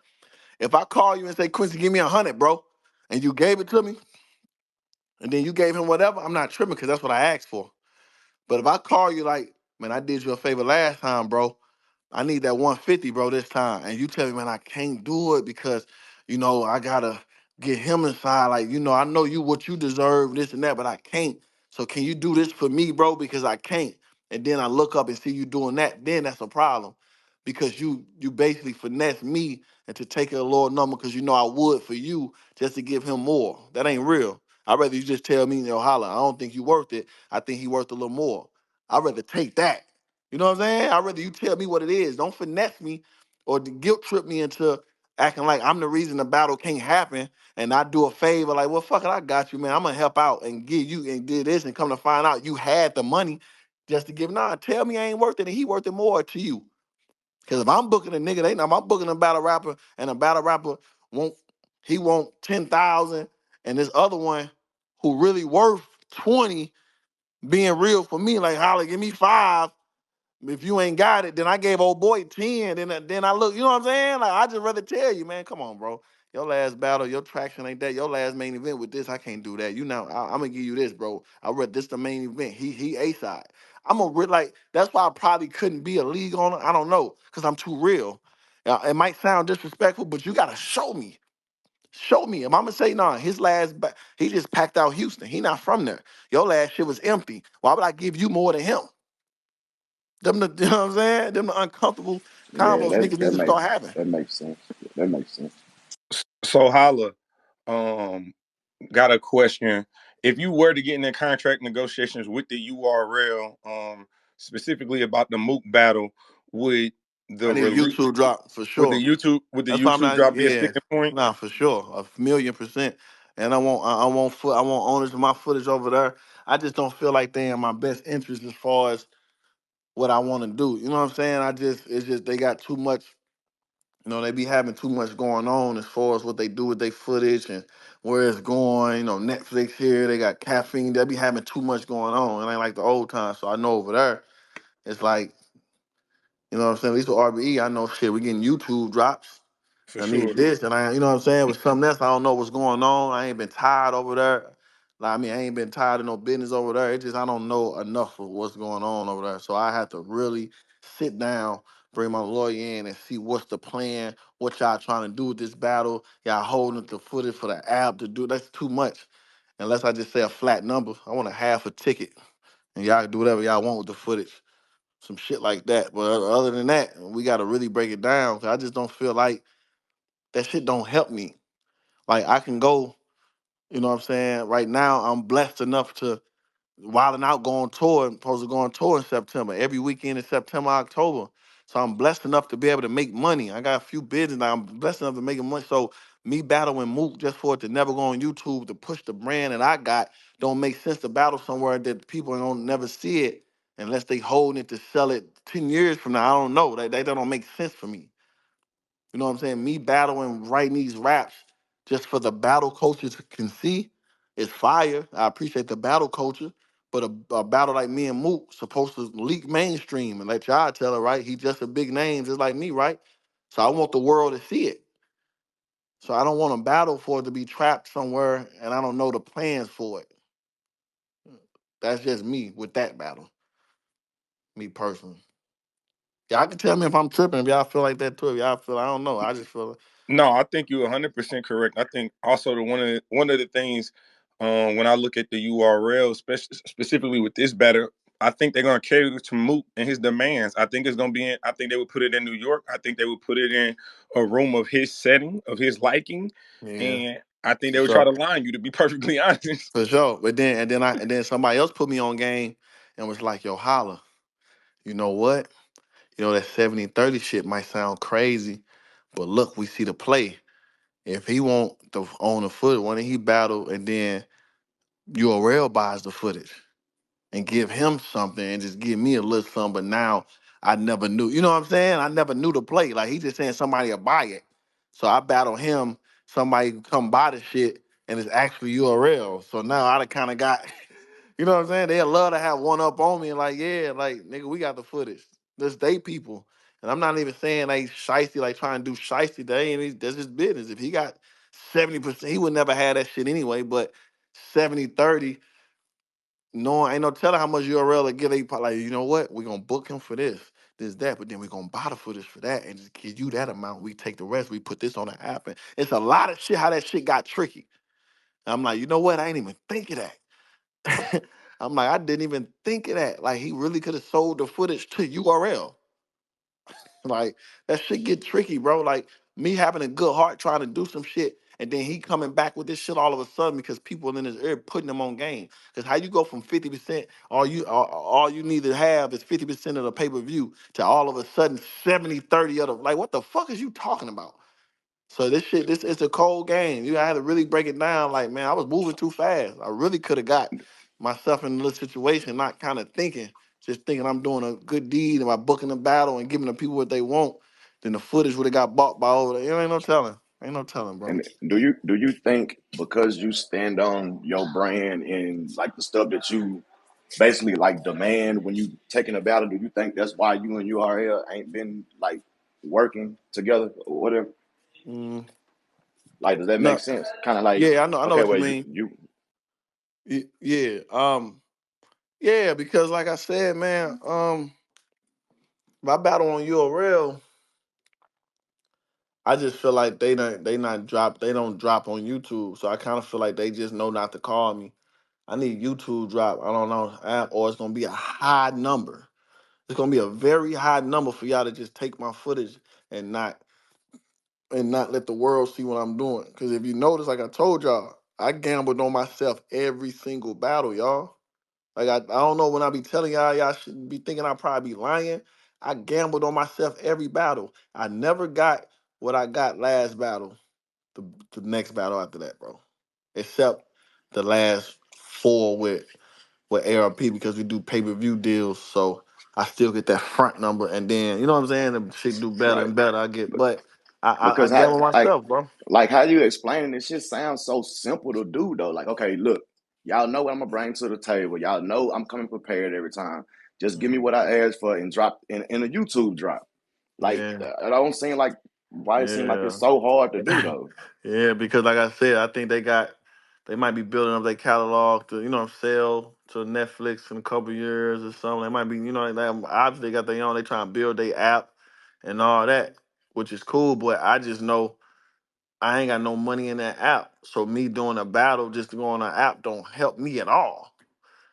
if I call you and say, Quincy, give me 100, bro, and you gave it to me, and then you gave him whatever, I'm not tripping because that's what I asked for. But if I call you like, man, I did you a favor last time, bro. I need that 150, bro, this time. And you tell me, man, I can't do it because, I gotta get him inside. Like, I know you what you deserve, this and that, but I can't. So can you do this for me, bro? Because I can't. And then I look up and see you doing that, then that's a problem. Because you basically finesse me into taking a lower number because you know I would for you just to give him more. That ain't real. I'd rather you just tell me, holla, I don't think you worth it. I think he worth a little more. I'd rather take that. You know what I'm saying? I'd rather you tell me what it is. Don't finesse me or guilt trip me into acting like I'm the reason the battle can't happen and I do a favor like, well, fuck it, I got you, man. I'm gonna help out and give you and did this and come to find out you had the money just to give. Nah, tell me I ain't worth it and he worth it more to you. Because if I'm booking a nigga, I'm booking a battle rapper and a battle rapper won't he want 10,000 and this other one who really worth 20 being real for me, like Holly, give me 5. If you ain't got it, then I gave old boy 10. Then I look, you know what I'm saying? Like I just rather tell you, man, come on, bro. Your last battle, your traction ain't that. Your last main event with this, I can't do that. I'm gonna give you this, bro. I read this the main event. He A side. I'm a real like that's why I probably couldn't be a league owner. I don't know, cause I'm too real. It might sound disrespectful, but you gotta show me. Show me. If I'm gonna say, nah, he just packed out Houston. He not from there. Your last shit was empty. Why would I give you more than him? You know what I'm saying? Them the uncomfortable Yeah, combos that niggas need that to makes start having. that makes sense. That makes sense. So Holla, um, got a question. If you were to get in the contract negotiations with the URL, specifically about the Mook battle, would I the need a release YouTube drop for sure. would the That's why I'm YouTube not. drop be a Yeah, sticking point? nah, for sure, 1,000,000%. And I want owners of my footage over there. I just don't feel like they in my best interest as far as what I want to do. You know what I'm saying? It's just they got too much. They be having too much going on as far as what they do with their footage and where it's going. Netflix here, they got caffeine. They be having too much going on. It ain't like the old times. So I know over there, it's like, you know what I'm saying? At least with RBE, I know shit, we getting YouTube drops. For I need sure. this, and you know what I'm saying? With something else, I don't know what's going on. I ain't been tired over there. Like, I mean, I ain't been tired of no business over there. It's just I don't know enough of what's going on over there. So I have to really sit down, bring my lawyer in, and see what's the plan, what y'all trying to do with this battle. Y'all holding the footage for the app to do. That's too much. Unless I just say a flat number, I want a half a ticket, and y'all can do whatever y'all want with the footage, some shit like that. But other than that, we got to really break it down. 'Cause I just don't feel like that shit don't help me. Like I can go, you know what I'm saying? Right now, I'm blessed enough to wilding out, go on tour, supposed to go on tour in September, every weekend in September, October. So I'm blessed enough to be able to make money. I got a few bids now. I'm blessed enough to make money. So me battling Mook just for it to never go on YouTube to push the brand that I got don't make sense to battle somewhere that people don't never see it unless they holding it to sell it 10 years from now. I don't know. That don't make sense for me. You know what I'm saying? Me battling, writing these raps just for the battle coaches can see is fire. I appreciate the battle culture, but a battle like me and Mook supposed to leak mainstream and let y'all tell it, right? He just a big name, just like me, right? So I want the world to see it. So I don't want to battle for it to be trapped somewhere and I don't know the plans for it. That's just me with that battle, me personally. Y'all can tell me if I'm tripping, if y'all feel like that too. If y'all feel, I don't know. I just feel No, I think you're 100% correct. I think also the one of the things when I look at the URL, specifically with this batter, I think they're gonna cater to Mook and his demands. I think it's gonna be in. I think they would put it in New York. I think they would put it in a room of his setting, of his liking, yeah, and I think for they would try sure. to line you. To be perfectly honest. For sure. But then somebody else put me on game and was like, yo, holla, you know what? That 70-30 shit might sound crazy, But look, we see the play. If he want the own the foot, when he battle, and then URL buys the footage and give him something and just give me a little something. But now I never knew. You know what I'm saying? I never knew the play. Like he just saying somebody will buy it. So I battle him. Somebody come buy the shit and it's actually URL. So now I kind of got, you know what I'm saying? They love to have one up on me and like, yeah, like nigga, we got the footage. This they people. And I'm not even saying they shiesty, like trying to do shiesty. They ain't, that's his business. If he got 70%, he would never have that shit anyway. But 70-30. No, ain't no telling how much URL to get. Like, you know what? We're gonna book him for this, that, but then we're gonna buy the footage for that and just give you that amount. We take the rest, we put this on the app. And it's a lot of shit how that shit got tricky. And I'm like, you know what? I ain't even think of that. I'm like, I didn't even think of that. Like, he really could have sold the footage to URL. Like that shit get tricky, bro. Like me having a good heart trying to do some shit, and then he coming back with this shit all of a sudden because people in his ear putting him on game. Because how you go from 50%, all you need to have is 50% of the pay per view to all of a sudden 70-30 of the like what the fuck is you talking about? So this shit, this is a cold game. You had to really break it down. Like, man, I was moving too fast. I really could have got myself in a little situation, not kind of thinking, just thinking I'm doing a good deed and by booking the battle and giving the people what they want. Then the footage would have got bought by over there. Ain't no telling. Ain't no telling, bro. And do you think because you stand on your brand and like the stuff that you basically like demand when you taking a battle, do you think that's why you and URL ain't been like working together or whatever? Mm, Like, does that make no, sense? Kind of like, yeah, I know okay, what you well, mean. you Yeah, yeah, because like I said, man, my battle on URL, I just feel like they don't drop on YouTube. So I kind of feel like they just know not to call me. I need YouTube drop. I don't know app or it's gonna be a high number. It's gonna be a very high number for y'all to just take my footage and not let the world see what I'm doing. Cause if you notice, like I told y'all, I gambled on myself every single battle, y'all. Like I don't know when I be telling y'all should be thinking I probably be lying. I gambled on myself every battle. I never got what I got last battle, the, the next battle after that, bro. Except the last four with ARP because we do pay-per-view deals. So I still get that front number and then you know what I'm saying? The shit do better right? and better. I get but I Because how gamble like myself, bro. like how you explaining this shit sounds so simple to do though. Like, okay, look, y'all know what I'm gonna bring to the table. Y'all know I'm coming prepared every time. Just give me Mhm. what I asked for and drop in a YouTube drop. Like, Yeah. it don't seem like why it seem like Yeah. it's so hard to do though. Yeah, because like I said, I think they might be building up their catalog to, sell to Netflix in a couple years or something. They might be, they obviously got their own, they trying to build their app and all that, which is cool, but I just know I ain't got no money in that app. So me doing a battle just to go on an app don't help me at all.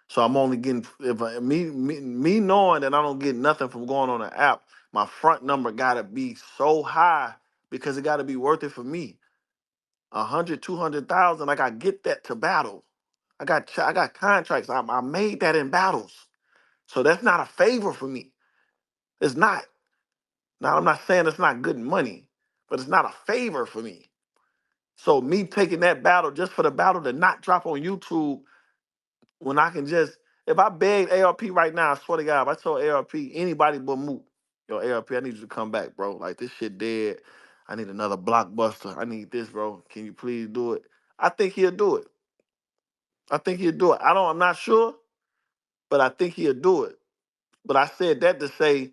So I'm only getting if I, me knowing that I don't get nothing from going on an app, my front number gotta be so high because it gotta be worth it for me. 100, 200,000, like I get that to battle. I got contracts. I made that in battles. So that's not a favor for me. It's not. Now I'm not saying it's not good money, but it's not a favor for me. So me taking that battle just for the battle to not drop on YouTube when I can just if I begged ARP right now, I swear to God, if I told ARP anybody but Mook, yo, ARP, I need you to come back, bro. Like this shit dead. I need another blockbuster. I need this, bro. Can you please do it? I think he'll do it. I think he'll do it. I'm not sure, but I think he'll do it. But I said that to say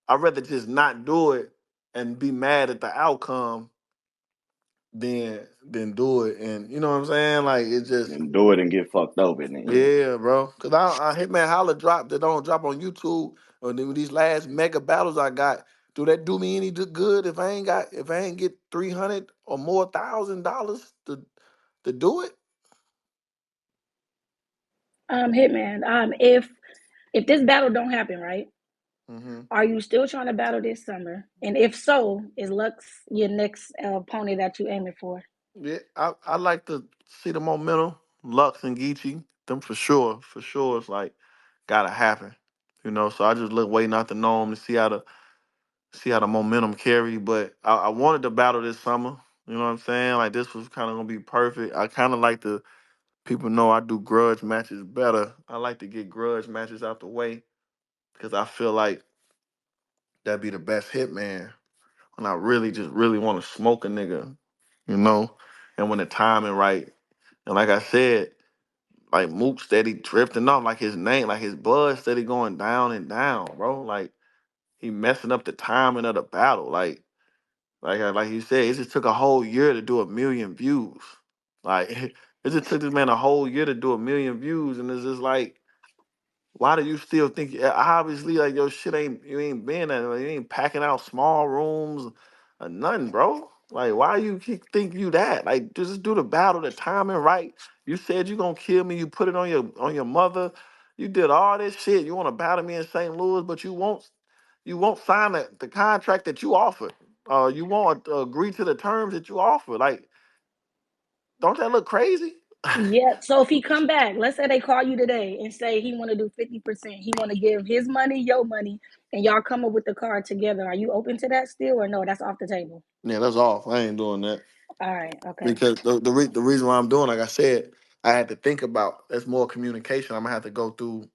I'd rather just not do it and be mad at the outcome than do it. And you know what I'm saying? Like it just And do it and get fucked over in the end. yeah, bro. Cause I Hitman Holla drop that don't drop on YouTube or these last mega battles I got. Do that do me any good if I ain't get 300 or more $1,000 to do it? Hitman. If this battle don't happen, right? Hmm. Are you still trying to battle this summer? And if so, is Lux your next opponent that you aiming for? Yeah, I like to see the momentum. Lux and Geechee, them for sure. For sure, it's like gotta happen. So I just look waiting out the norm to see how see how the momentum carry. But I wanted to battle this summer. You know what I'm saying? Like this was kind of gonna be perfect. I kind of like to people know I do grudge matches better. I like to get grudge matches out the way because I feel like that'd be the best hitman when I really just really want to smoke a nigga, you know, and when the timing right. And like I said, like Mook steady drifting off, like his name, like his buzz steady going down and down, bro. Like he messing up the timing of the battle. Like you said, it just took a whole year to do 1 million views. Like it just took this man a whole year to do 1 million views, and it's just like, why do you still think? Obviously, like your shit ain't you ain't been that, like, you ain't packing out small rooms or nothing, bro. Like why you keep think you that? Like just do the battle, the timing right. You said you gonna kill me. You put it on your mother. You did all this shit. You want to battle me in St. Louis, but you won't sign the contract that you offered. You won't agree to the terms that you offer. Like, don't that look crazy? Yeah. So if he come back, let's say they call you today and say he want to do 50%. He want to give his money, your money, and y'all come up with the card together. Are you open to that still, or no? That's off the table. Yeah, that's off. I ain't doing that All right. Okay. because the reason why I'm doing, like I said, I had to think about that's more communication. I'm gonna have to go through.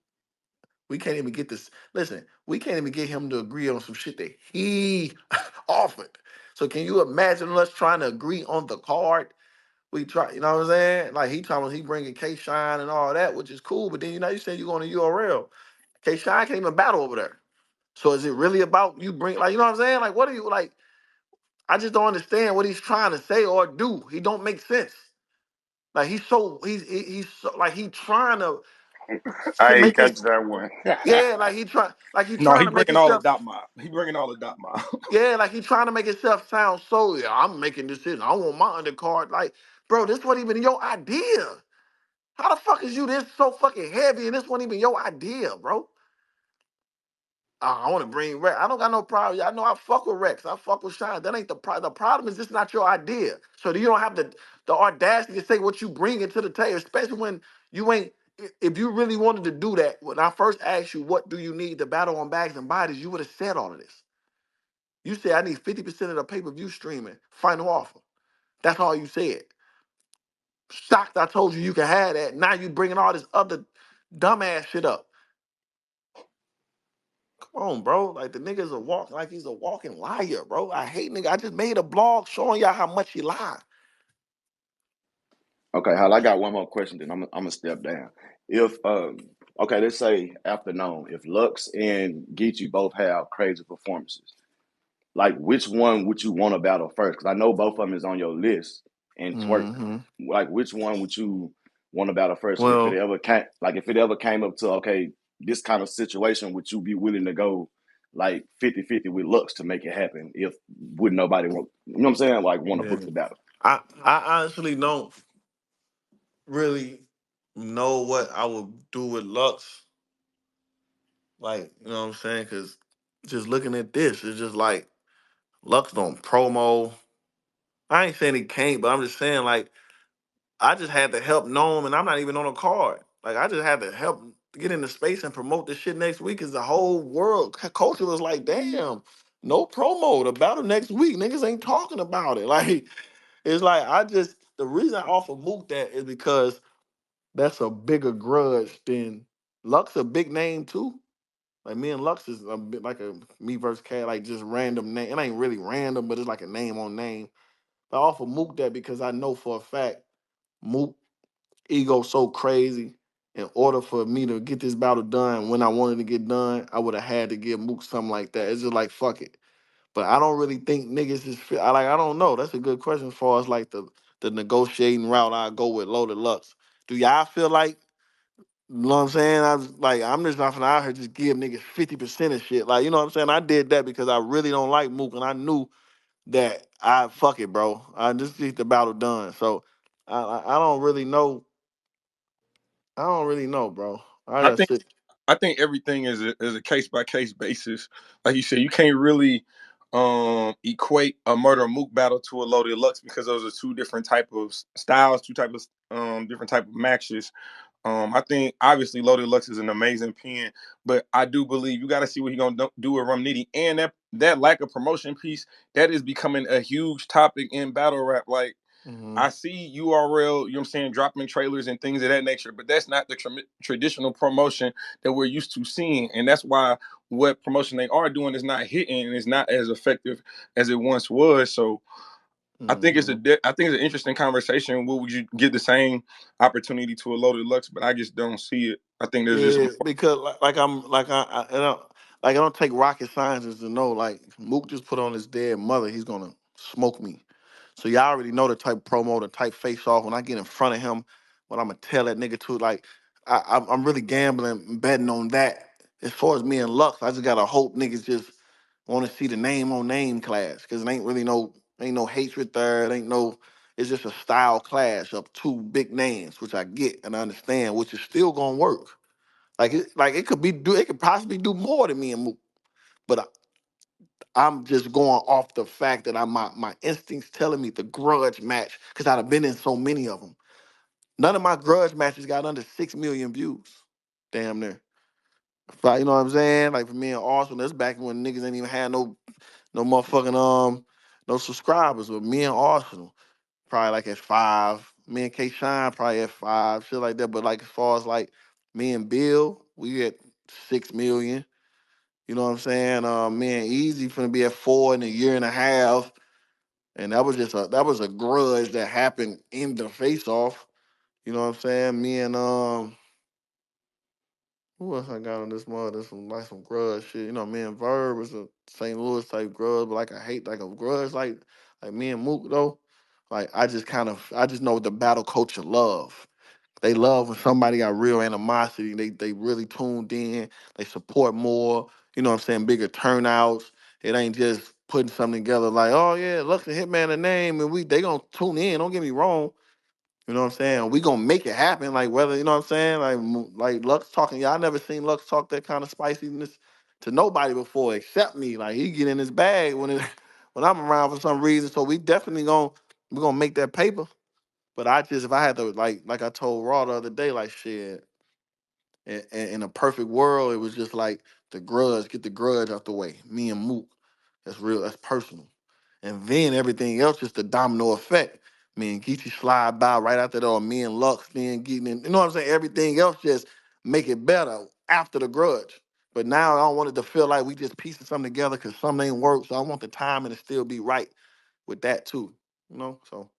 We can't even get this. Listen, we can't even get him to agree on some shit that he offered. So can you imagine us trying to agree on the card? We try, you know what I'm saying? Like he told us he bringing K Shine and all that, which is cool. But then you said you're going to URL. K Shine can't even battle over there. So is it really about you bring like you know what I'm saying? Like what are you like? I just don't understand what he's trying to say or do. He don't make sense. Like he's so like he trying I to ain't make catch it. that one. Yeah, like he No, trying he to make bringing all the himself. dot mob. He bringing all the dot mob. Yeah, like he trying to make himself sound so. Yeah, I'm making decisions. I want my undercard. Like, bro, this wasn't even your idea. How the fuck is you this so fucking heavy and this wasn't even your idea, bro? I want to bring Rex. I don't got no problem. I know I fuck with Rex. I fuck with Shine. That ain't the problem. The problem is this not your idea. So you don't have the audacity to say what you bring into the table, especially when you ain't. If you really wanted to do that, when I first asked you what do you need to battle on bags and bodies, you would have said all of this. You said I need 50% of the pay-per-view streaming. Final offer. That's all you said. Shocked I told you you can have that. Now you bringing all this other dumbass shit up. Come on, bro. Like the nigga's like he's a walking liar, bro. I hate nigga. I just made a blog showing y'all how much he lied. Okay, Hal, I got one more question. Then I'm gonna step down. If okay, let's say afternoon. If Lux and Geechee both have crazy performances, like which one would you want to battle first? Because I know both of them is on your list. And Twerk, Mm-hmm. like which one would you want to battle first? And if it Well, ever came, like if it ever came up to okay, this kind of situation, would you be willing to go like 50-50 with Lux to make it happen? If would nobody want, you know what I'm saying? Like want to yeah. book the battle? I honestly don't really know what I would do with Lux. Like, you know what I'm saying? Cause just looking at this, it's just like Lux don't promo. I ain't saying he can't, but I'm just saying like I just had to help Gnome, and I'm not even on a card. Like I just had to help get into space and promote this shit next week. Cause the whole world culture was like, damn, no promo. The battle next week, niggas ain't talking about it. Like it's like the reason I offer Mook that is because that's a bigger grudge than Lux. A big name too. Like me and Lux is a bit like a me versus Cat, like just random name. It ain't really random, but it's like a name on name. I offer Mook that because I know for a fact Mook ego so crazy. In order for me to get this battle done when I wanted to get done, I would have had to give Mook something like that. It's just like fuck it. But I don't really think niggas is I don't know. That's a good question as far as like the negotiating route I go with Loaded Lux. Do y'all feel like you know what I'm saying? I'm just not finna out here just give niggas 50% of shit. Like, you know what I'm saying? I did that because I really don't like Mook and I knew that I fuck it, bro. I just get the battle done. So I don't really know. I don't really know, bro. I I gotta think sit. I think everything is a case by case basis. Like you said, you can't really equate a Murda Mook battle to a Loaded Lux because those are two different type of styles, two type of different type of matches. I think obviously Loaded Lux is an amazing pen, but I do believe you got to see what he gonna do with Rum Nitty, and that lack of promotion piece that is becoming a huge topic in battle rap. Like Mm-hmm. I see URL, you know what I'm saying, dropping trailers and things of that nature, but that's not the traditional promotion that we're used to seeing, and that's why what promotion they are doing is not hitting and is not as effective as it once was. So I think Mm-hmm. I think it's an interesting conversation. Would you give the same opportunity to a Loaded Lux? But I just don't see it. I think there's just Yeah, more. because like I'm like I don't take rocket scientists to know like Mook just put on his dead mother, he's gonna smoke me. So y'all already know the type promo, the type face off. When I get in front of him, what I'm gonna tell that nigga to like I'm really gambling, betting on that. As far as me and Lux, I just gotta hope niggas just want to see the name on name clash because it ain't really ain't no hatred there. It ain't no. It's just a style clash of two big names, which I get and I understand, which is still gonna work. Like it could be it could possibly do more than me and Mook. But I'm just going off the fact that my instincts telling me the grudge match because I've been in so many of them. None of my grudge matches got under 6 million views. Damn near. Like, you know what I'm saying? Like for me and Arsenal, that's back when niggas ain't even had no motherfucking no subscribers. But me and Arsenal probably like at 5. Me and K Shine probably at 5, shit like that. But like as far as like me and Bill, we at 6 million. You know what I'm saying? Me and Easy finna be at 4 in a year and a half. And that was a grudge that happened in the face off. You know what I'm saying? Me and who else I got on this mother? Some grudge shit. You know, me and Verb was a St. Louis type grudge, but like I hate like a grudge like me and Mook though. Like I just know what the battle culture love. They love when somebody got real animosity. They really tuned in. They support more. You know what I'm saying? Bigger turnouts. It ain't just putting something together like, oh yeah, Lux and Hitman a name, and they gonna tune in. Don't get me wrong. You know what I'm saying? We gonna make it happen. Like whether you know what I'm saying, like Lux talking. Y'all never seen Lux talk that kind of spiciness to nobody before except me. Like he get in his bag when when I'm around for some reason. So we gonna make that paper. But I just if I had to like I told Raw the other day, like shit, in a perfect world, it was just like get the grudge out the way. Me and Mook. That's real, that's personal. And then everything else just the domino effect. Me and Geechee slide by right after that, or me and Lux then getting in. You know what I'm saying? Everything else just make it better after the grudge. But now I don't want it to feel like we just piecing something together because something ain't work. So I want the timing to still be right with that too. You know? So